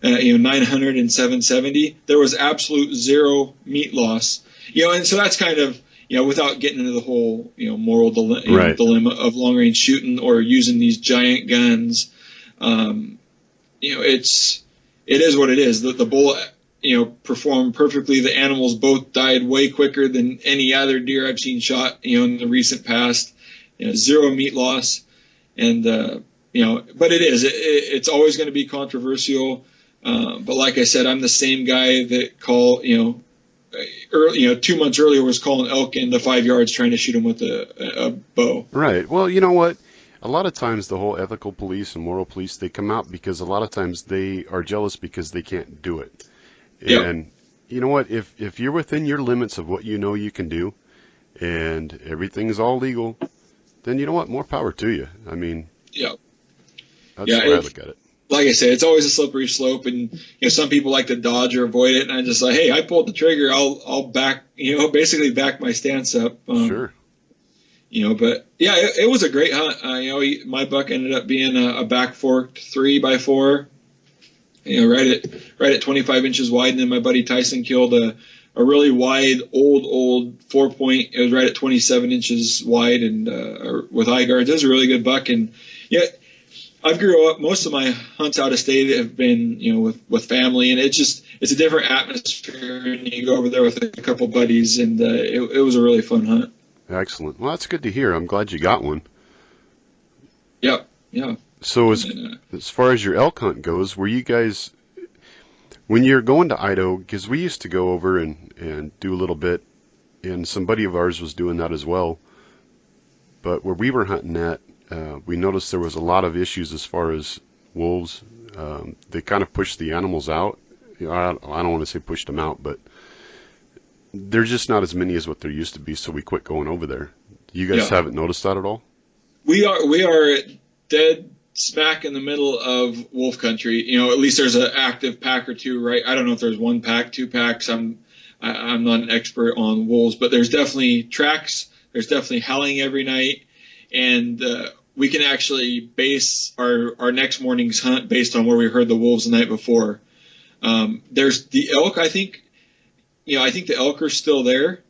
900 and 770, there was absolute zero meat loss. And so that's kind of, without getting into the whole, moral dilemma of long range shooting or using these giant guns. It is what it is. The bullet, performed perfectly. The animals both died way quicker than any other deer I've seen shot, in the recent past. Zero meat loss. And, but it's always going to be controversial. But like I said, I'm the same guy that 2 months earlier was calling elk into 5 yards trying to shoot him with a bow. Right. Well, you know what? A lot of times the whole ethical police and moral police, they come out because a lot of times they are jealous because they can't do it. Yep. And you know what? If you're within your limits of what you can do and everything's all legal, then you know what? More power to you. I mean, yeah. That's the way I look at it. like I said, it's always a slippery slope, and some people like to dodge or avoid it, and I'm just like, hey, I pulled the trigger, I'll back, basically back my stance up. Sure. But yeah, it was a great hunt. My buck ended up being a back forked 3x4, right at 25 inches wide, and then my buddy Tyson killed a really wide old 4-point. It was right at 27 inches wide and with eye guards. It was a really good buck, and yeah. I've grew up, most of my hunts out of state have been, with family, and it's a different atmosphere, and you go over there with a couple buddies, and it was a really fun hunt. Excellent. Well, that's good to hear. I'm glad you got one. Yeah. So as far as your elk hunt goes, were you guys, when you're going to Idaho, because we used to go over and do a little bit, and somebody of ours was doing that as well, but where we were hunting at, we noticed there was a lot of issues as far as wolves. They kind of pushed the animals out. I don't want to say pushed them out, but there's just not as many as what there used to be, so we quit going over there. You guys haven't noticed that at all? We are dead smack in the middle of wolf country. At least there's an active pack or two, right? I don't know if there's 1 pack, 2 packs. I'm not an expert on wolves, but there's definitely tracks. There's definitely howling every night, and we can actually base our next morning's hunt based on where we heard the wolves the night before. There's the elk. I think the elk are still there.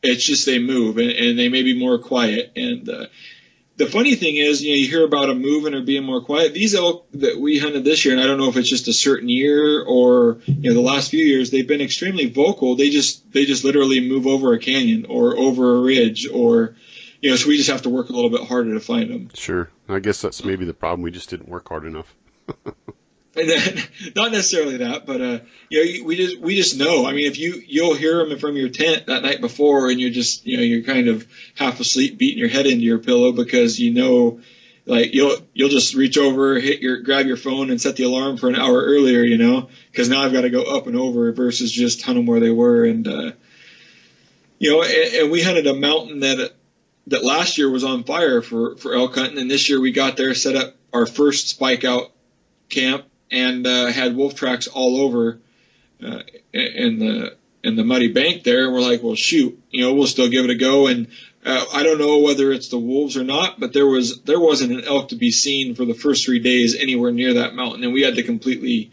It's just they move, and they may be more quiet. And the funny thing is, you hear about them moving or being more quiet. These elk that we hunted this year, and I don't know if it's just a certain year or the last few years, they've been extremely vocal. They just literally move over a canyon or over a ridge or. So we just have to work a little bit harder to find them. Sure. I guess that's maybe the problem. We just didn't work hard enough. And then, not necessarily that, but we just know. I mean, if you'll hear them from your tent that night before, and you're just you're kind of half asleep, beating your head into your pillow because like you'll just reach over, grab your phone, and set the alarm for an hour earlier. Because now I've got to go up and over versus just hunt them where they were, and and we hunted a mountain that last year was on fire for elk hunting, and this year we got there, set up our first spike out camp, and had wolf tracks all over in the muddy bank there. And we're like, well, shoot, we'll still give it a go. And I don't know whether it's the wolves or not, but there wasn't an elk to be seen for the first 3 days anywhere near that mountain, and we had to completely,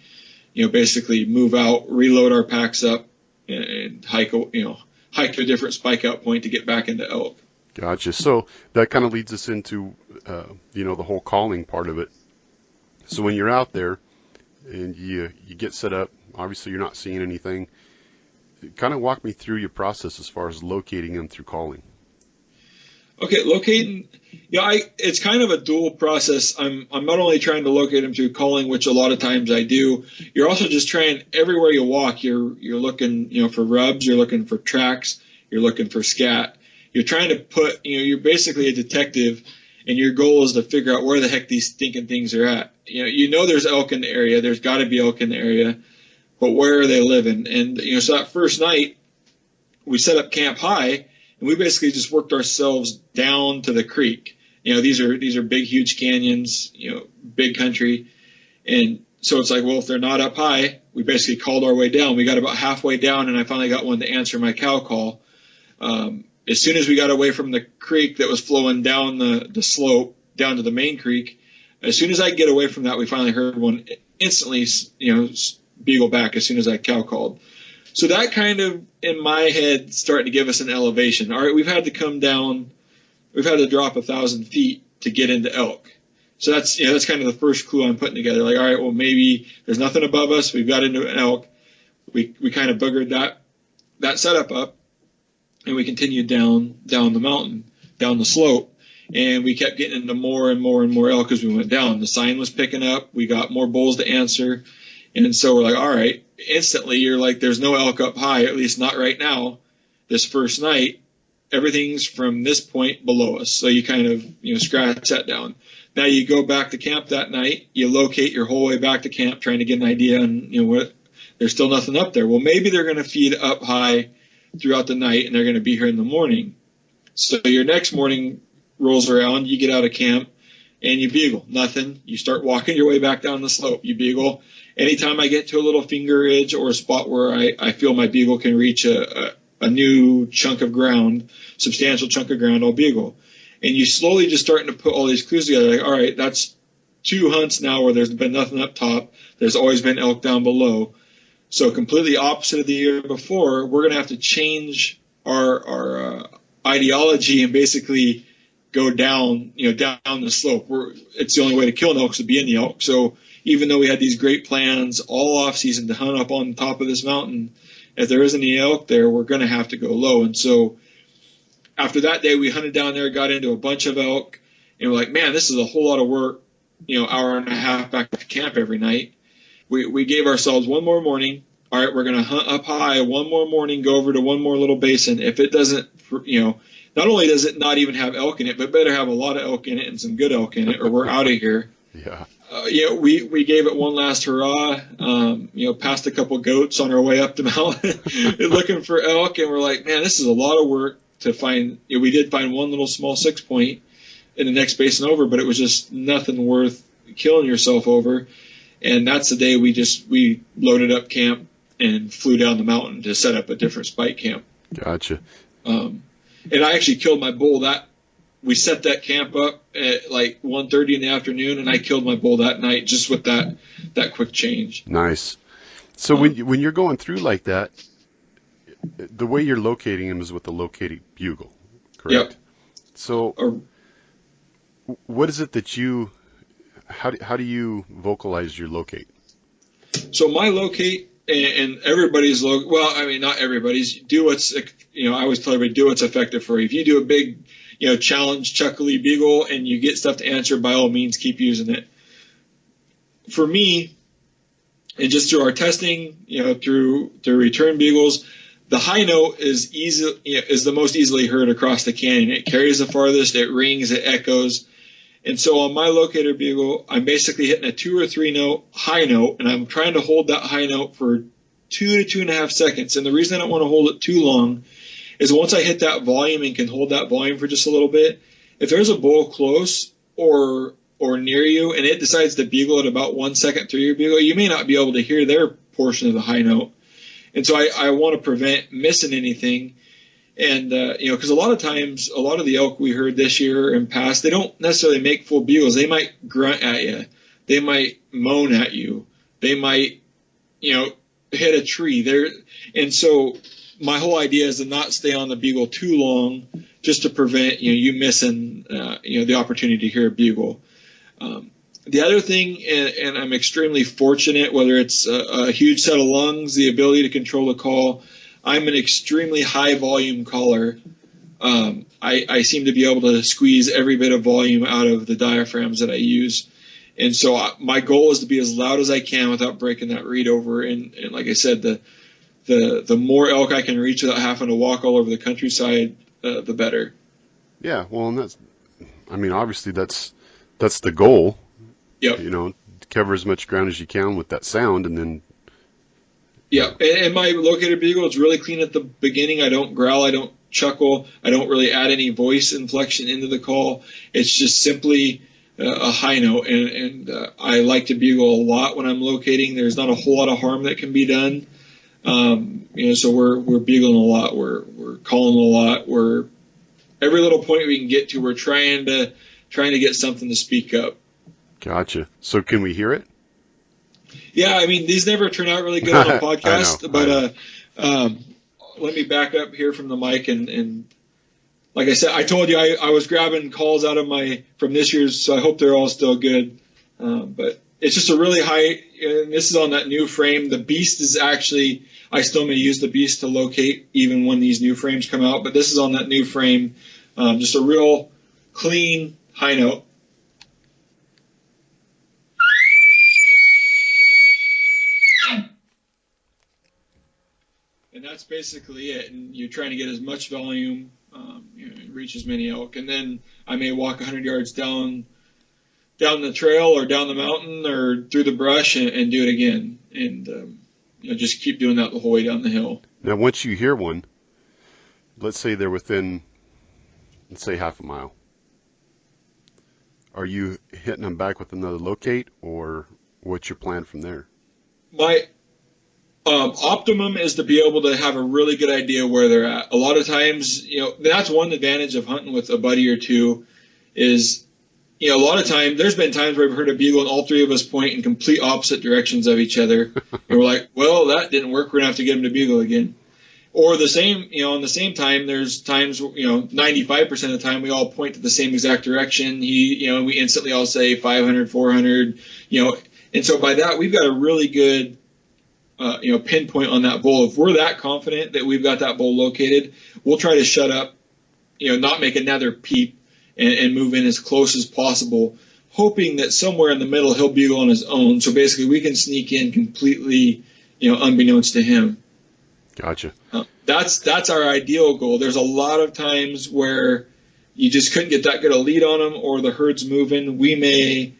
basically move out, reload our packs up, and hike to a different spike out point to get back into elk. Gotcha. So that kind of leads us into, the whole calling part of it. So when you're out there and you get set up, obviously you're not seeing anything. Kind of walk me through your process as far as locating them through calling. Okay, locating. It's kind of a dual process. I'm not only trying to locate them through calling, which a lot of times I do. You're also just trying, everywhere you walk, you're looking, for rubs. You're looking for tracks. You're looking for scat. You're trying to put, you're basically a detective, and your goal is to figure out where the heck these stinking things are at. There's elk in the area. There's got to be elk in the area, but where are they living? And, so that first night, we set up camp high, and we basically just worked ourselves down to the creek. These are big, huge canyons, big country. And so it's like, well, if they're not up high, we basically called our way down. We got about halfway down, and I finally got one to answer my cow call. As soon as we got away from the creek that was flowing down the slope, down to the main creek, as soon as I get away from that, we finally heard one instantly, beagle back as soon as I cow called. So that kind of, in my head, starting to give us an elevation. All right, we've had to come down, we've had to drop 1,000 feet to get into elk. So that's kind of the first clue I'm putting together. Like, all right, well, maybe there's nothing above us. We've got into an elk. We kind of boogered that setup up, and we continued down the mountain, down the slope. And we kept getting into more and more and more elk as we went down. The sign was picking up. We got more bulls to answer. And so we're like, all right, instantly you're like, there's no elk up high, at least not right now. This first night, everything's from this point below us. So you kind of, scratch that down. Now you go back to camp that night. You locate your whole way back to camp, trying to get an idea on, what, there's still nothing up there. Well, maybe they're going to feed up high throughout the night, and they're going to be here in the morning. So your next morning rolls around, you get out of camp, and you bugle. Nothing. You start walking your way back down the slope. You bugle. Anytime I get to a little finger ridge or a spot where I feel my bugle can reach a new chunk of ground, substantial chunk of ground, I'll bugle. And you slowly just starting to put all these clues together. Like, all right, that's 2 hunts now where there's been nothing up top. There's always been elk down below. So completely opposite of the year before, we're going to have to change our ideology and basically go down, down the slope. It's the only way to kill an elk is to be in the elk. So even though we had these great plans all off season to hunt up on top of this mountain, if there isn't any elk there, we're going to have to go low. And so after that day, we hunted down there, got into a bunch of elk, and we're like, man, this is a whole lot of work, hour and a half back to camp every night. We gave ourselves one more morning. All right, we're going to hunt up high one more morning, go over to one more little basin. If it doesn't, not only does it not even have elk in it, but better have a lot of elk in it and some good elk in it, or we're out of here. Yeah. We gave it one last hurrah. Passed a couple goats on our way up the mountain looking for elk, and we're like, man, this is a lot of work to find. We did find one little small 6-point in the next basin over, but it was just nothing worth killing yourself over. And that's the day we loaded up camp and flew down the mountain to set up a different spike camp. Gotcha. And I actually killed my bull we set that camp up at like 1:30 in the afternoon, and I killed my bull that night just with that quick change. Nice. So when you're going through like that, the way you're locating him is with the locating bugle, correct? Yep. So what is it that how do you vocalize your locate? So my locate and everybody's not everybody's, do what's, I always tell everybody, do what's effective for you. If you do a big, challenge, chuckly bugle and you get stuff to answer, by all means, keep using it. For me, and just through our testing, through return bugles, the high note is the most easily heard across the canyon. It carries the farthest, it rings, it echoes. And so on my locator bugle, I'm basically hitting a 2 or 3 note high note, and I'm trying to hold that high note for 2 to 2.5 seconds. And the reason I don't want to hold it too long is once I hit that volume and can hold that volume for just a little bit, if there's a bull close or near you and it decides to bugle at about 1 second through your bugle, you may not be able to hear their portion of the high note. And so I want to prevent missing anything. And, because a lot of times, a lot of the elk we heard this year and past, they don't necessarily make full bugles. They might grunt at you. They might moan at you. They might, hit a tree. And so my whole idea is to not stay on the bugle too long just to prevent, you missing, the opportunity to hear a bugle. The other thing, and I'm extremely fortunate, whether it's a huge set of lungs, the ability to control the call, I'm an extremely high volume caller. I seem to be able to squeeze every bit of volume out of the diaphragms that I use. And so my goal is to be as loud as I can without breaking that reed over. And like I said, the more elk I can reach without having to walk all over the countryside, the better. Yeah, well, and obviously that's the goal. Yep. Cover as much ground as you can with that sound, and then. Yeah, and my locator bugle is really clean at the beginning. I don't growl, I don't chuckle, I don't really add any voice inflection into the call. It's just simply a high note, and I like to bugle a lot when I'm locating. There's not a whole lot of harm that can be done. So we're bugling a lot, we're calling a lot, we're every little point we can get to, we're trying to get something to speak up. Gotcha. So can we hear it? Yeah, these never turn out really good on a podcast, but let me back up here from the mic and like I said, I told you I was grabbing calls out of from this year's, so I hope they're all still good. But it's just a really high, and this is on that new frame. The Beast is actually, I still may use the Beast to locate even when these new frames come out, but this is on that new frame. Just a real clean high note. And that's basically it. And you're trying to get as much volume, reach as many elk. And then I may walk 100 yards down the trail or down the mountain or through the brush and do it again. And just keep doing that the whole way down the hill. Now, once you hear one, let's say they're within, let's say, half a mile. are you hitting them back with another locate, or what's your plan from there? My optimum is to be able to have a really good idea where they're at. A lot of times, that's one advantage of hunting with a buddy or two is, a lot of times, there's been times where I've heard a bugle and all three of us point in complete opposite directions of each other. And we're like, well, that didn't work. We're going to have to get him to bugle again. Or the same, on the same time, there's times, 95% of the time we all point to the same exact direction. We instantly all say 500, 400, and so by that, we've got a really good, pinpoint on that bull. If we're that confident that we've got that bull located, we'll try to shut up, not make another peep and move in as close as possible, hoping that somewhere in the middle he'll bugle on his own. So basically we can sneak in completely, unbeknownst to him. Gotcha. That's our ideal goal. There's a lot of times where you just couldn't get that good a lead on them, or the herd's moving. We may,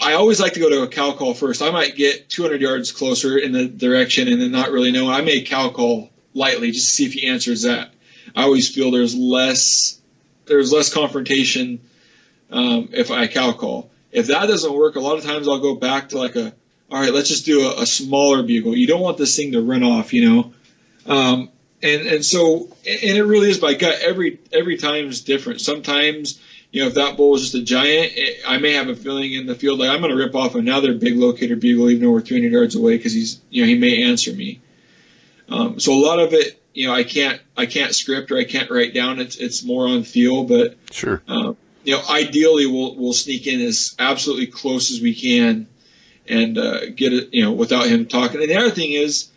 I always like to go to a cow call first. I might get 200 yards closer in the direction and then not really know. I may cow call lightly just to see if he answers that. I always feel there's less confrontation if I cow call. If that doesn't work, a lot of times I'll go back to all right, let's just do a smaller bugle. You don't want this thing to run off, and so it really is by gut. Every time is different. Sometimes, if that bull is just a giant, I may have a feeling in the field like I'm going to rip off another big locator bugle even though we're 300 yards away because he's, he may answer me. So a lot of it, I can't script or I can't write down. It's more on feel, but sure. Ideally we'll sneak in as absolutely close as we can and get it, without him talking. And the other thing is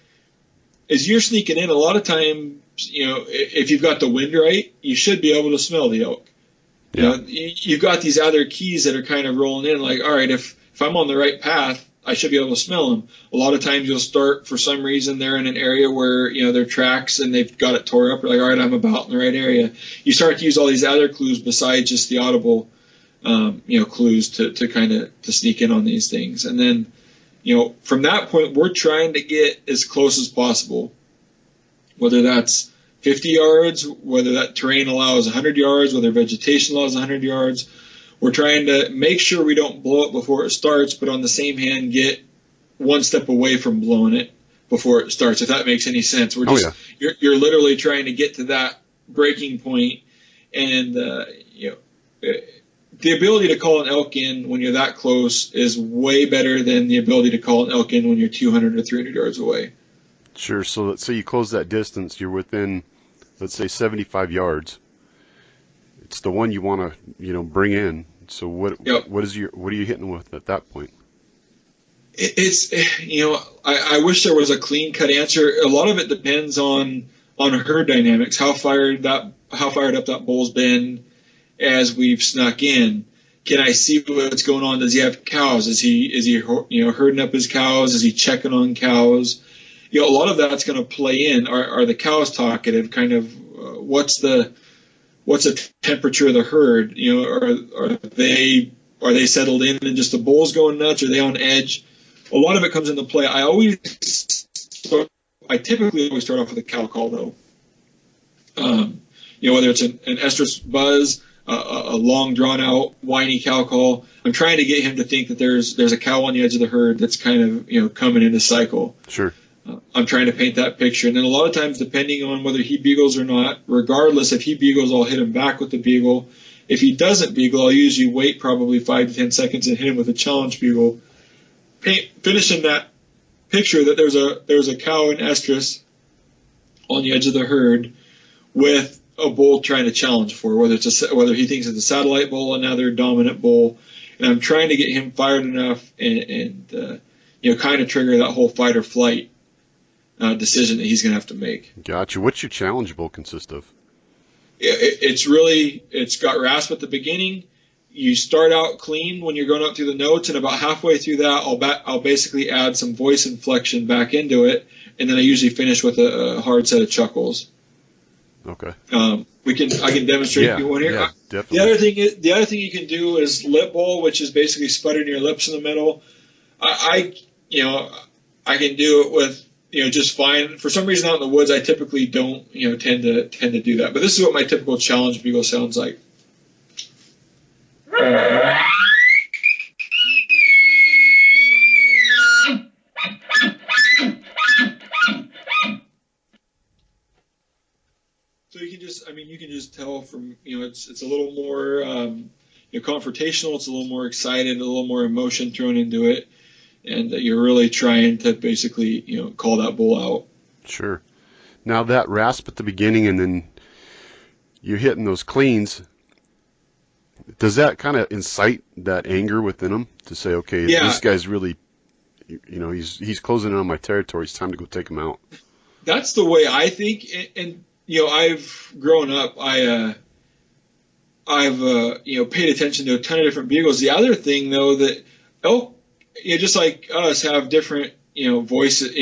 you're sneaking in, a lot of times, if you've got the wind right, you should be able to smell the elk. Yeah. You've got these other keys that are kind of rolling in, like, all right, if I'm on the right path, I should be able to smell them. A lot of times you'll start, for some reason, they're in an area where, there are tracks and they've got it tore up. You're like, all right, I'm about in the right area. You start to use all these other clues besides just the audible, clues to kind of to sneak in on these things. And then, from that point, we're trying to get as close as possible, whether that's 50 yards, whether that terrain allows 100 yards, whether vegetation allows 100 yards. We're trying to make sure we don't blow it before it starts, but on the same hand, get one step away from blowing it before it starts, if that makes any sense. We're just, you're literally trying to get to that breaking point, and the ability to call an elk in when you're that close is way better than the ability to call an elk in when you're 200 or 300 yards away. Sure. So let's say you close that distance, you're within, let's say, 75 yards. It's the one you want to, bring in. So what are you hitting with at that point? It's, I wish there was a clean cut answer. A lot of it depends on herd dynamics, how fired up that bull's been as we've snuck in. Can I see what's going on? Does he have cows? Is he herding up his cows? Is he checking on cows? A lot of that's going to play in. Are the cows talkative? Kind of, what's the temperature of the herd? Are they settled in and just the bull's going nuts? Are they on edge? A lot of it comes into play. I typically always start off with a cow call though. Whether it's an estrus buzz, a long drawn out whiny cow call, I'm trying to get him to think that there's a cow on the edge of the herd that's kind of coming into cycle. Sure. I'm trying to paint that picture. And then a lot of times, depending on whether he bugles or not, regardless, if he bugles, I'll hit him back with the bugle. If he doesn't bugle, I'll usually wait probably 5 to 10 seconds and hit him with a challenge bugle, finishing that picture that there's a cow in estrus on the edge of the herd with a bull trying to challenge for, whether he thinks it's a satellite bull, another dominant bull. And I'm trying to get him fired enough and kind of trigger that whole fight or flight decision that he's going to have to make. Gotcha. What's your challenge bull consist of? It's got rasp at the beginning. You start out clean when you're going up through the notes, and about halfway through that, I'll basically add some voice inflection back into it, and then I usually finish with a hard set of chuckles. Okay. I can demonstrate if you want here. Yeah, definitely. The other thing you can do is lip bowl, which is basically sputtering your lips in the middle. I can do it with just fine. For some reason out in the woods, I typically don't tend to do that. But this is what my typical challenge bugle sounds like. you can just tell from, it's a little more, confrontational. It's a little more excited, a little more emotion thrown into it. And you're really trying to basically, call that bull out. Sure. Now that rasp at the beginning and then you're hitting those cleans, does that kind of incite that anger within him to say, okay, this guy's really, he's closing in on my territory. It's time to go take him out. That's the way I think. And I've grown up, I've paid attention to a ton of different bugles. The other thing, though, that elk, just like us, have different, voices,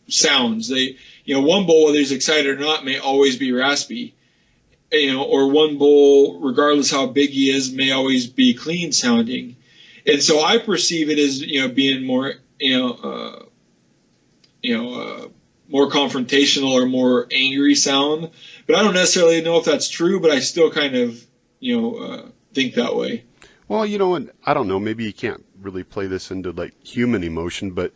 sounds. They, one bull, whether he's excited or not, may always be raspy. Or one bull, regardless how big he is, may always be clean sounding. And so I perceive it as, being more, more confrontational or more angry sound. But I don't necessarily know if that's true, but I still kind of, think that way. Well, and I don't know, maybe you can't really play this into like human emotion, but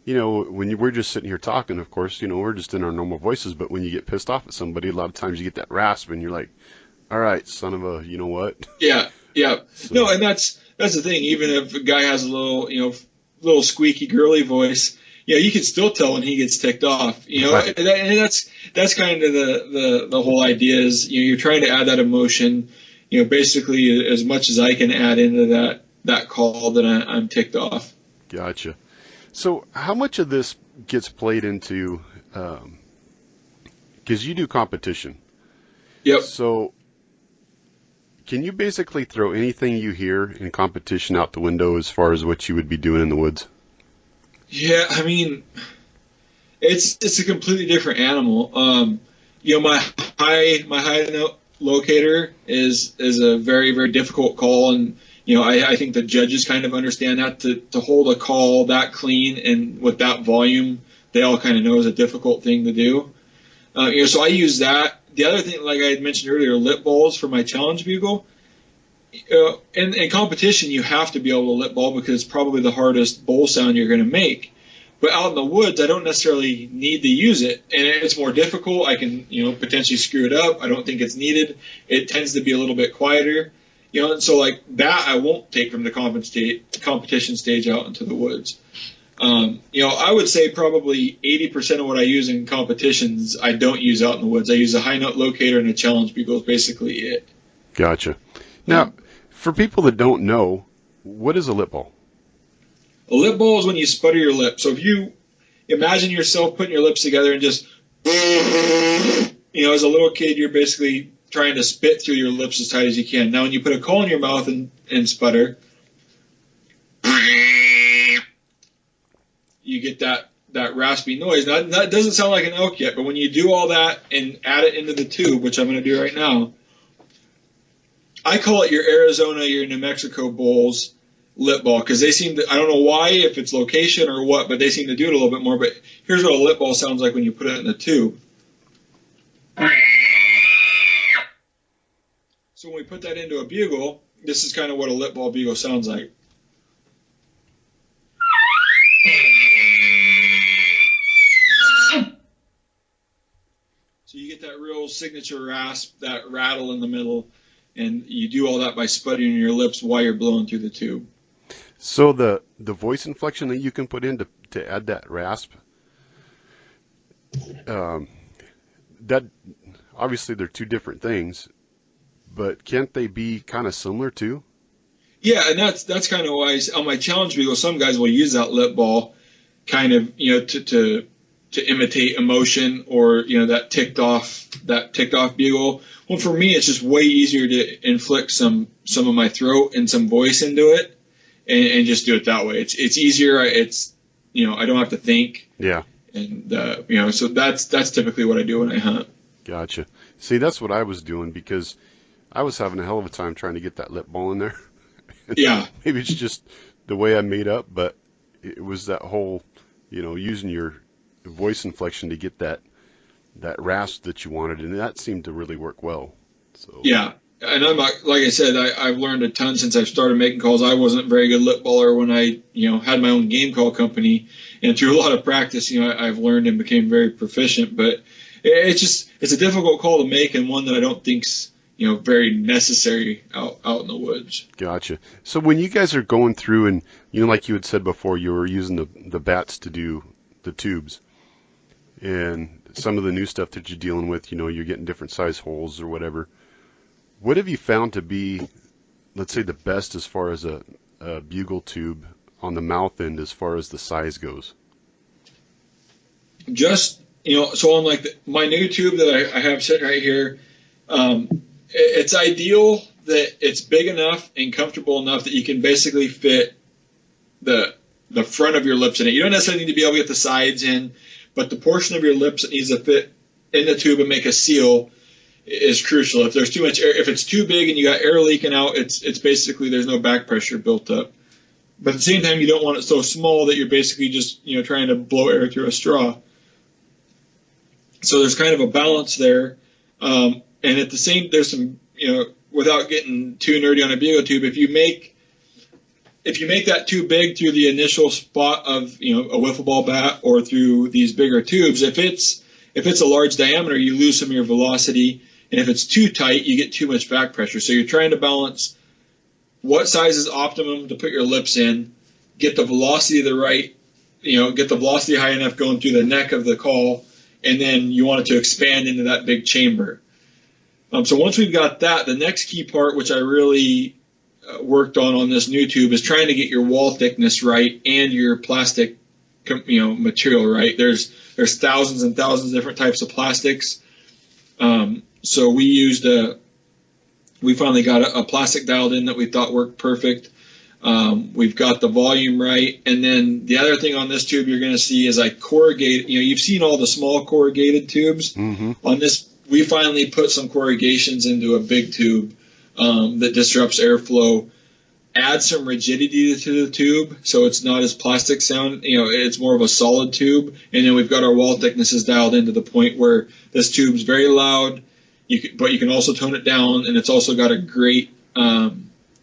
when we're just sitting here talking, of course, we're just in our normal voices, but when you get pissed off at somebody, a lot of times you get that rasp and you're like, all right, son of a, what? Yeah. So. No, and that's the thing. Even if a guy has a little squeaky girly voice, you can still tell when he gets ticked off, Right. And that's kind of the whole idea is, you're trying to add that emotion, basically as much as I can add into that call that I'm ticked off. Gotcha. So how much of this gets played into, because you do competition. Yep. So can you basically throw anything you hear in competition out the window as far as what you would be doing in the woods? Yeah, it's a completely different animal. My high note locator is a very, very difficult call, and I think the judges kind of understand that to hold a call that clean and with that volume, they all kind of know is a difficult thing to do. So I use that. The other thing, like I had mentioned earlier, lip balls for my challenge bugle. In competition, you have to be able to lip ball because it's probably the hardest bowl sound you're going to make. But out in the woods, I don't necessarily need to use it, and it's more difficult. I can, potentially screw it up. I don't think it's needed. It tends to be a little bit quieter, and so like that I won't take from the competition stage out into the woods. I would say probably 80% of what I use in competitions I don't use out in the woods. I use a high note locator and a challenge bugle is basically it. Gotcha. Now, for people that don't know, what is a lip ball? A lip ball is when you sputter your lips. So if you imagine yourself putting your lips together and just, as a little kid, you're basically trying to spit through your lips as tight as you can. Now, when you put a call in your mouth and sputter, you get that raspy noise. That doesn't sound like an elk yet, but when you do all that and add it into the tube, which I'm going to do right now, I call it your Arizona, your New Mexico bulls lip ball because they seem to, I don't know why, if it's location or what, but they seem to do it a little bit more. But here's what a lip ball sounds like when you put it in the tube. So when we put that into a bugle, this is kind of what a lip ball bugle sounds like. So you get that real signature rasp, that rattle in the middle, and you do all that by sputtering your lips while you're blowing through the tube. So the voice inflection that you can put in to add that rasp, that obviously they're two different things, but can't they be kind of similar too? Yeah, and that's kind of why on my challenge bugle, some guys will use that lip ball kind of, to imitate emotion or, that ticked off bugle. Well, for me, it's just way easier to inflict some of my throat and some voice into it and just do it that way. It's easier. It's, I don't have to think. Yeah. And, so that's typically what I do when I hunt. Gotcha. See, that's what I was doing because I was having a hell of a time trying to get that lip ball in there. Yeah. Maybe it's just the way I made up, but it was that whole, using your voice inflection to get that rasp that you wanted, and that seemed to really work well. So yeah, and I'm like I said, I've learned a ton since I've started making calls. I wasn't a very good lip baller when I had my own game call company, and through a lot of practice, I've learned and became very proficient. But it's a difficult call to make, and one that I don't think's very necessary out in the woods. Gotcha. So when you guys are going through and, like you had said before, you were using the bats to do the tubes and some of the new stuff that you're dealing with, you're getting different size holes or whatever. What have you found to be, let's say, the best as far as a bugle tube on the mouth end as far as the size goes? Just, so on like my new tube that I have sitting right here, it's ideal that it's big enough and comfortable enough that you can basically fit the front of your lips in it. You don't necessarily need to be able to get the sides in, but the portion of your lips that needs to fit in the tube and make a seal is crucial. If there's too much air, if it's too big and you got air leaking out, it's basically there's no back pressure built up. But at the same time, you don't want it so small that you're basically just trying to blow air through a straw. So there's kind of a balance there. And at the same, there's some, without getting too nerdy on a bugle tube, if you make that too big through the initial spot of, a wiffle ball bat or through these bigger tubes, if it's a large diameter, you lose some of your velocity. And if it's too tight, you get too much back pressure. So you're trying to balance what size is optimum to put your lips in, get the velocity get the velocity high enough going through the neck of the call, and then you want it to expand into that big chamber. So once we've got that, the next key part, which I really worked on this new tube, is trying to get your wall thickness right and your plastic, material right. There's thousands and thousands of different types of plastics. So we finally got a plastic dialed in that we thought worked perfect. We've got the volume right. And then the other thing on this tube you're going to see is I corrugate. You've seen all the small corrugated tubes. Mm-hmm. On this, we finally put some corrugations into a big tube that disrupts airflow, add some rigidity to the tube so it's not as plastic sound. It's more of a solid tube. And then we've got our wall thicknesses dialed in to the point where this tube's very loud, but you can also tone it down, and it's also got a great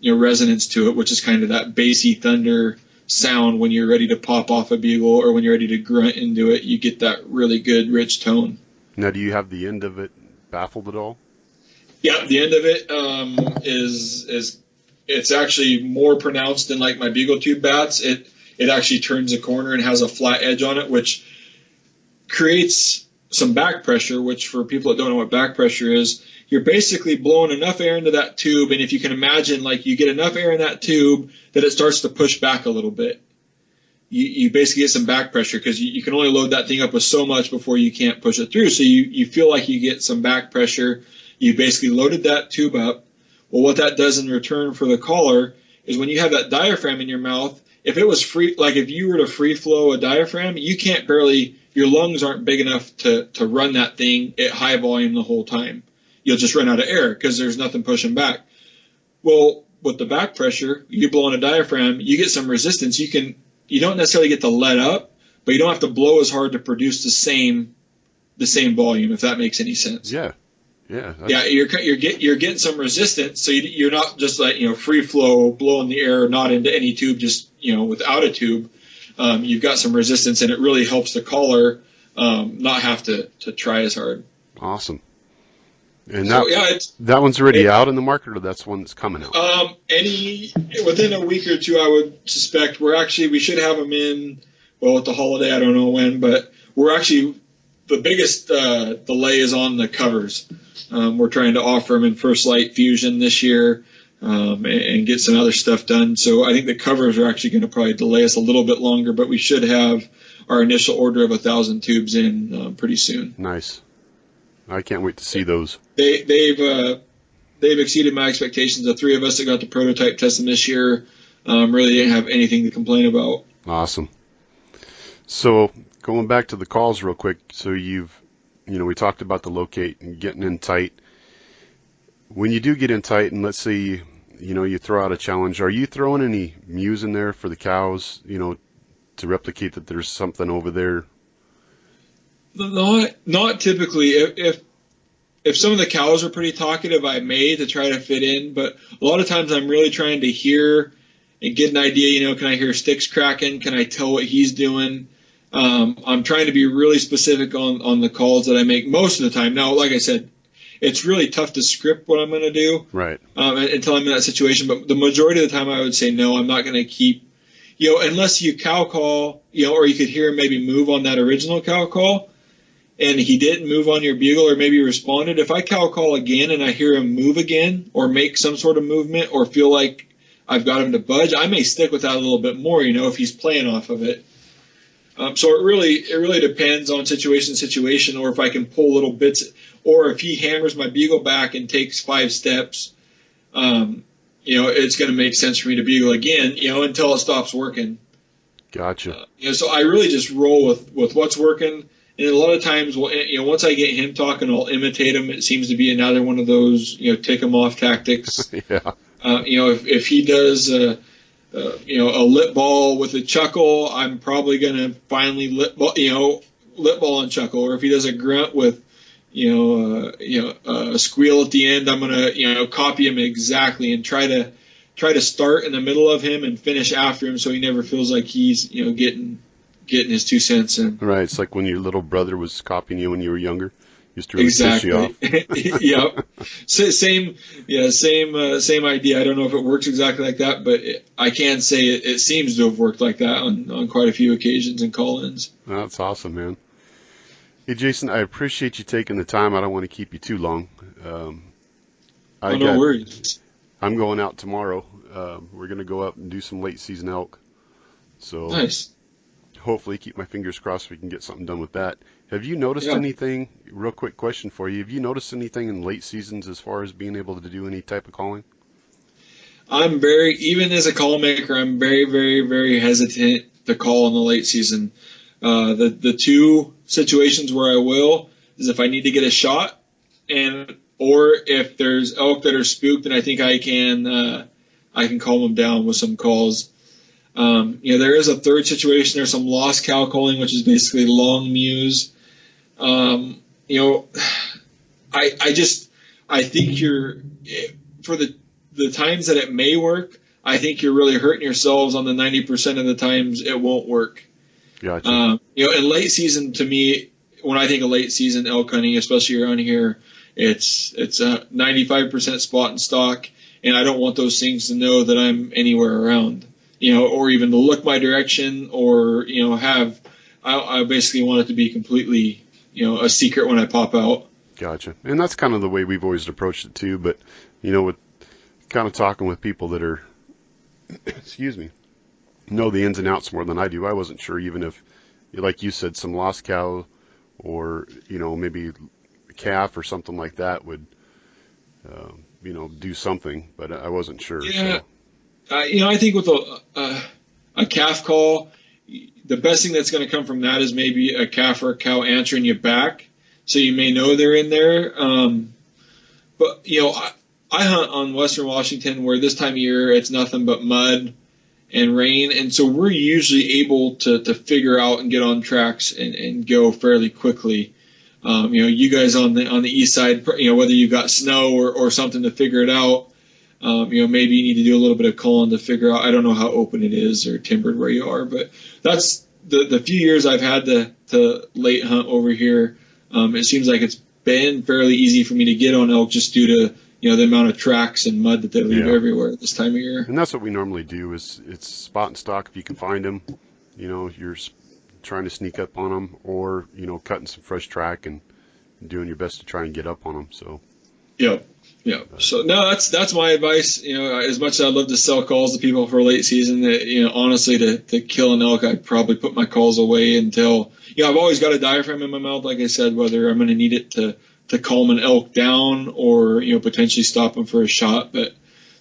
resonance to it, which is kind of that bassy thunder sound when you're ready to pop off a bugle or when you're ready to grunt into it. You get that really good, rich tone. Now, do you have the end of it baffled at all? Yeah, the end of it is it's actually more pronounced than like my bugle tube bats. It actually turns a corner and has a flat edge on it, which creates some back pressure, which for people that don't know what back pressure is, you're basically blowing enough air into that tube, and if you can imagine, like, you get enough air in that tube that it starts to push back a little bit. You basically get some back pressure because you can only load that thing up with so much before you can't push it through. So you feel like you get some back pressure. You basically loaded that tube up. Well, what that does in return for the caller is when you have that diaphragm in your mouth, if it was free, like if you were to free flow a diaphragm, you can't your lungs aren't big enough to run that thing at high volume the whole time. You'll just run out of air because there's nothing pushing back. Well, with the back pressure, you blow on a diaphragm, you get some resistance. You don't necessarily get to let up, but you don't have to blow as hard to produce the same volume, if that makes any sense. Yeah. You're getting some resistance, so you're not just like free flow, blowing the air not into any tube, just without a tube. You've got some resistance, and it really helps the caller not have to try as hard. Awesome. And that one's already out in the market, or that's one that's coming out? Within a week or two, I would suspect. We should have them in. Well, with the holiday, I don't know when, but the biggest delay is on the covers. We're trying to offer them in First Light Fusion this year and get some other stuff done. So I think the covers are actually going to probably delay us a little bit longer, but we should have our initial order of 1,000 tubes in pretty soon. Nice. I can't wait to see those. They've exceeded my expectations. The three of us that got the prototype testing this year really didn't have anything to complain about. Awesome. So going back to the calls real quick. So we talked about the locate and getting in tight. When you do get in tight, and let's say you throw out a challenge, are you throwing any mews in there for the cows? To replicate that there's something over there. Not typically. If some of the cows are pretty talkative, I may to try to fit in, but a lot of times I'm really trying to hear and get an idea. Can I hear sticks cracking? Can I tell what he's doing? I'm trying to be really specific on the calls that I make most of the time. Now, like I said, it's really tough to script what I'm going to do Right. Until I'm in that situation. But the majority of the time, I would say no. I'm not going to keep, unless you cow call, or you could hear him maybe move on that original cow call, and he didn't move on your bugle or maybe responded. If I cow call again and I hear him move again or make some sort of movement or feel like I've got him to budge, I may stick with that a little bit more, if he's playing off of it. So it really depends on situation to situation, or if I can pull little bits, or if he hammers my bugle back and takes 5 steps, it's going to make sense for me to bugle again, until it stops working. Gotcha. So I really just roll with what's working, and a lot of times, once I get him talking, I'll imitate him. It seems to be another one of those, tick him off tactics. Yeah. If he does. A lip ball with a chuckle, I'm probably going to finally lip ball and chuckle. Or if he does a grunt with, a squeal at the end, I'm going to, copy him exactly and try to start in the middle of him and finish after him, so he never feels like he's, getting his 2 cents in. Right. It's like when your little brother was copying you when you were younger. Used to really piss you off. Yep. Same idea. I don't know if it works exactly like that, but I can say it seems to have worked like that on quite a few occasions in call-ins. That's awesome, man. Hey, Jason, I appreciate you taking the time. I don't want to keep you too long. No worries. I'm going out tomorrow. We're going to go up and do some late season elk. So nice. Hopefully, keep my fingers crossed we can get something done with that. Have you noticed anything, real quick question for you, have you noticed anything in late seasons as far as being able to do any type of calling? Even as a call maker, I'm very, very, very hesitant to call in the late season. The 2 situations where I will is if I need to get a shot, or if there's elk that are spooked and I think I can calm them down with some calls. There is a third situation. There's some lost cow calling, which is basically long mews. I think for the times that it may work, I think you're really hurting yourselves on the 90% of the times it won't work. Gotcha. In late season, to me, when I think of late season elk hunting, especially around here, it's a 95% spot and stock, and I don't want those things to know that I'm anywhere around. Or even to look my direction, or I basically want it to be completely, a secret when I pop out. Gotcha. And that's kind of the way we've always approached it too. But with kind of talking with people that are, excuse me, know the ins and outs more than I do, I wasn't sure even if, like you said, some lost cow, or maybe a calf or something like that would, do something. But I wasn't sure. Yeah. So. I think with a calf call, the best thing that's going to come from that is maybe a calf or a cow answering you back, so you may know they're in there. But I hunt on Western Washington, where this time of year it's nothing but mud and rain, and so we're usually able to figure out and get on tracks and go fairly quickly. You guys on the east side, whether you've got snow or something to figure it out. Maybe you need to do a little bit of calling to figure out. I don't know how open it is or timbered where you are, but that's the few years I've had to late hunt over here. It seems like it's been fairly easy for me to get on elk, just due to the amount of tracks and mud that they leave everywhere this time of year. And that's what we normally do. It's spot and stock if you can find them. You're trying to sneak up on them, or cutting some fresh track and doing your best to try and get up on them. So. Yep. Yeah. So no, that's my advice. As much as I'd love to sell calls to people for late season, honestly, to kill an elk, I'd probably put my calls away until, I've always got a diaphragm in my mouth, like I said, whether I'm going to need it to calm an elk down or, potentially stop him for a shot. But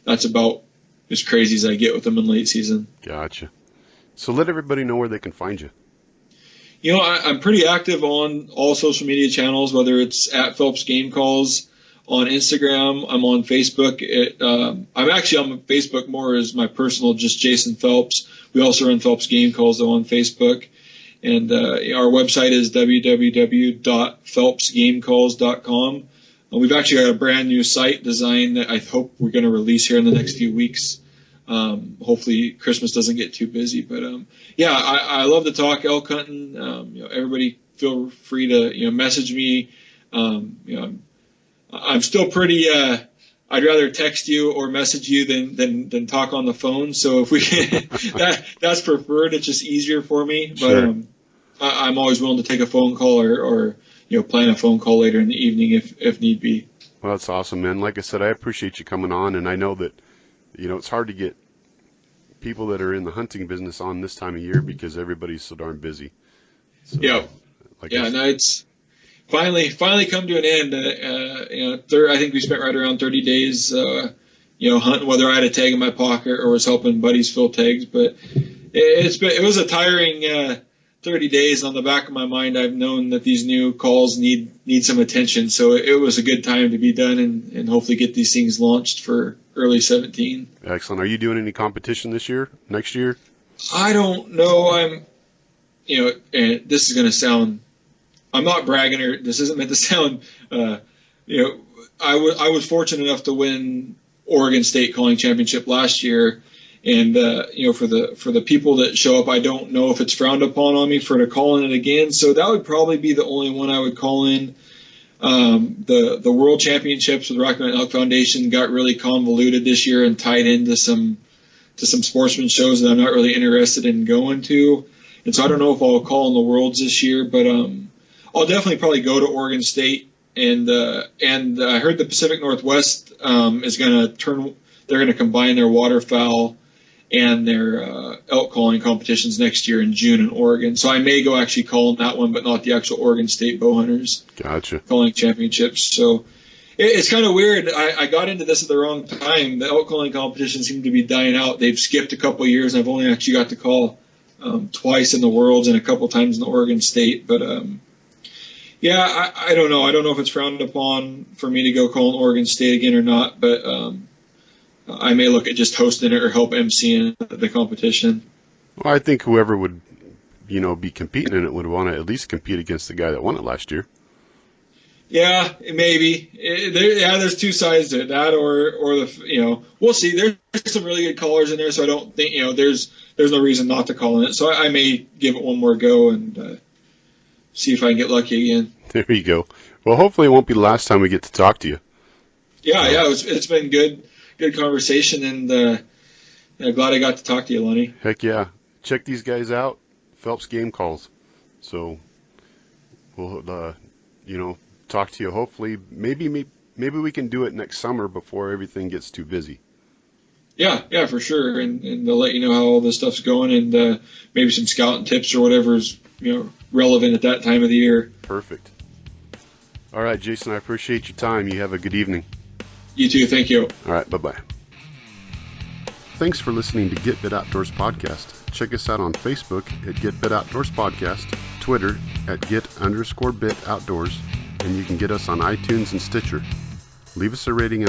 that's about as crazy as I get with them in late season. Gotcha. So let everybody know where they can find you. I'm pretty active on all social media channels, whether it's at Phelps Game Calls. On Instagram, I'm on Facebook. I'm actually on Facebook more as my personal, just Jason Phelps. We also run Phelps Game Calls though on Facebook. And our website is www.phelpsgamecalls.com. We've actually got a brand new site design that I hope we're going to release here in the next few weeks. Hopefully Christmas doesn't get too busy, but yeah, I love to talk elk hunting. Everybody feel free to message me. I'm still pretty. I'd rather text you or message you than talk on the phone. So if we that's preferred. It's just easier for me. But Sure. I'm always willing to take a phone call or plan a phone call later in the evening if need be. Well, that's awesome, man. Like I said, I appreciate you coming on, and I know that, it's hard to get people that are in the hunting business on this time of year because everybody's so darn busy. So, Yeah. like Yeah. I said, No, it's finally come to an end. I think we spent right around 30 days, hunting, whether I had a tag in my pocket or was helping buddies fill tags. But it was a tiring 30 days. On the back of my mind, I've known that these new calls need some attention. So it was a good time to be done and hopefully get these things launched for early 17. excellent. Are you doing any competition this year, next year? I don't know. And this is going to sound, I'm not bragging, or this isn't meant to sound, I was fortunate enough to win Oregon State Calling Championship last year. And, for the people that show up, I don't know if it's frowned upon on me to call in it again. So that would probably be the only one I would call in. The World Championships with Rocky Mountain Elk Foundation got really convoluted this year and tied into some sportsman shows that I'm not really interested in going to. And so I don't know if I'll call in the Worlds this year, but I'll definitely probably go to Oregon State. And I heard the Pacific Northwest is going to they're going to combine their waterfowl and their elk calling competitions next year in June in Oregon. So I may go actually call in that one, but not the actual Oregon State Bow Hunters Gotcha. Calling Championships. So it's kind of weird. I got into this at the wrong time. The elk calling competitions seem to be dying out. They've skipped a couple of years, and I've only actually got to call twice in the Worlds and a couple times in the Oregon State. But yeah, I don't know. I don't know if it's frowned upon for me to go call in Oregon State again or not, but I may look at just hosting it or help emceeing the competition. Well, I think whoever would, be competing in it would want to at least compete against the guy that won it last year. Yeah, maybe. There's two sides to it. That or we'll see. There's some really good callers in there, so I don't think there's no reason not to call in it. So I may give it one more go and see if I can get lucky again. There you go. Well, hopefully it won't be the last time we get to talk to you. Yeah. It's been good conversation, and glad I got to talk to you, Lenny. Heck yeah. Check these guys out. Phelps Game Calls. So we'll, talk to you. Hopefully, maybe we can do it next summer before everything gets too busy. Yeah, for sure. And they'll let you know how all this stuff's going, and maybe some scouting tips or whatever's relevant at that time of the year. Perfect. All right, Jason, I appreciate your time. You have a good evening. You too. Thank you. All right, bye-bye. Thanks for listening to Get Bit Outdoors Podcast. Check us out on Facebook at Get Bit Outdoors Podcast, Twitter at Get_Bit Outdoors, and you can get us on iTunes and Stitcher. Leave us a rating and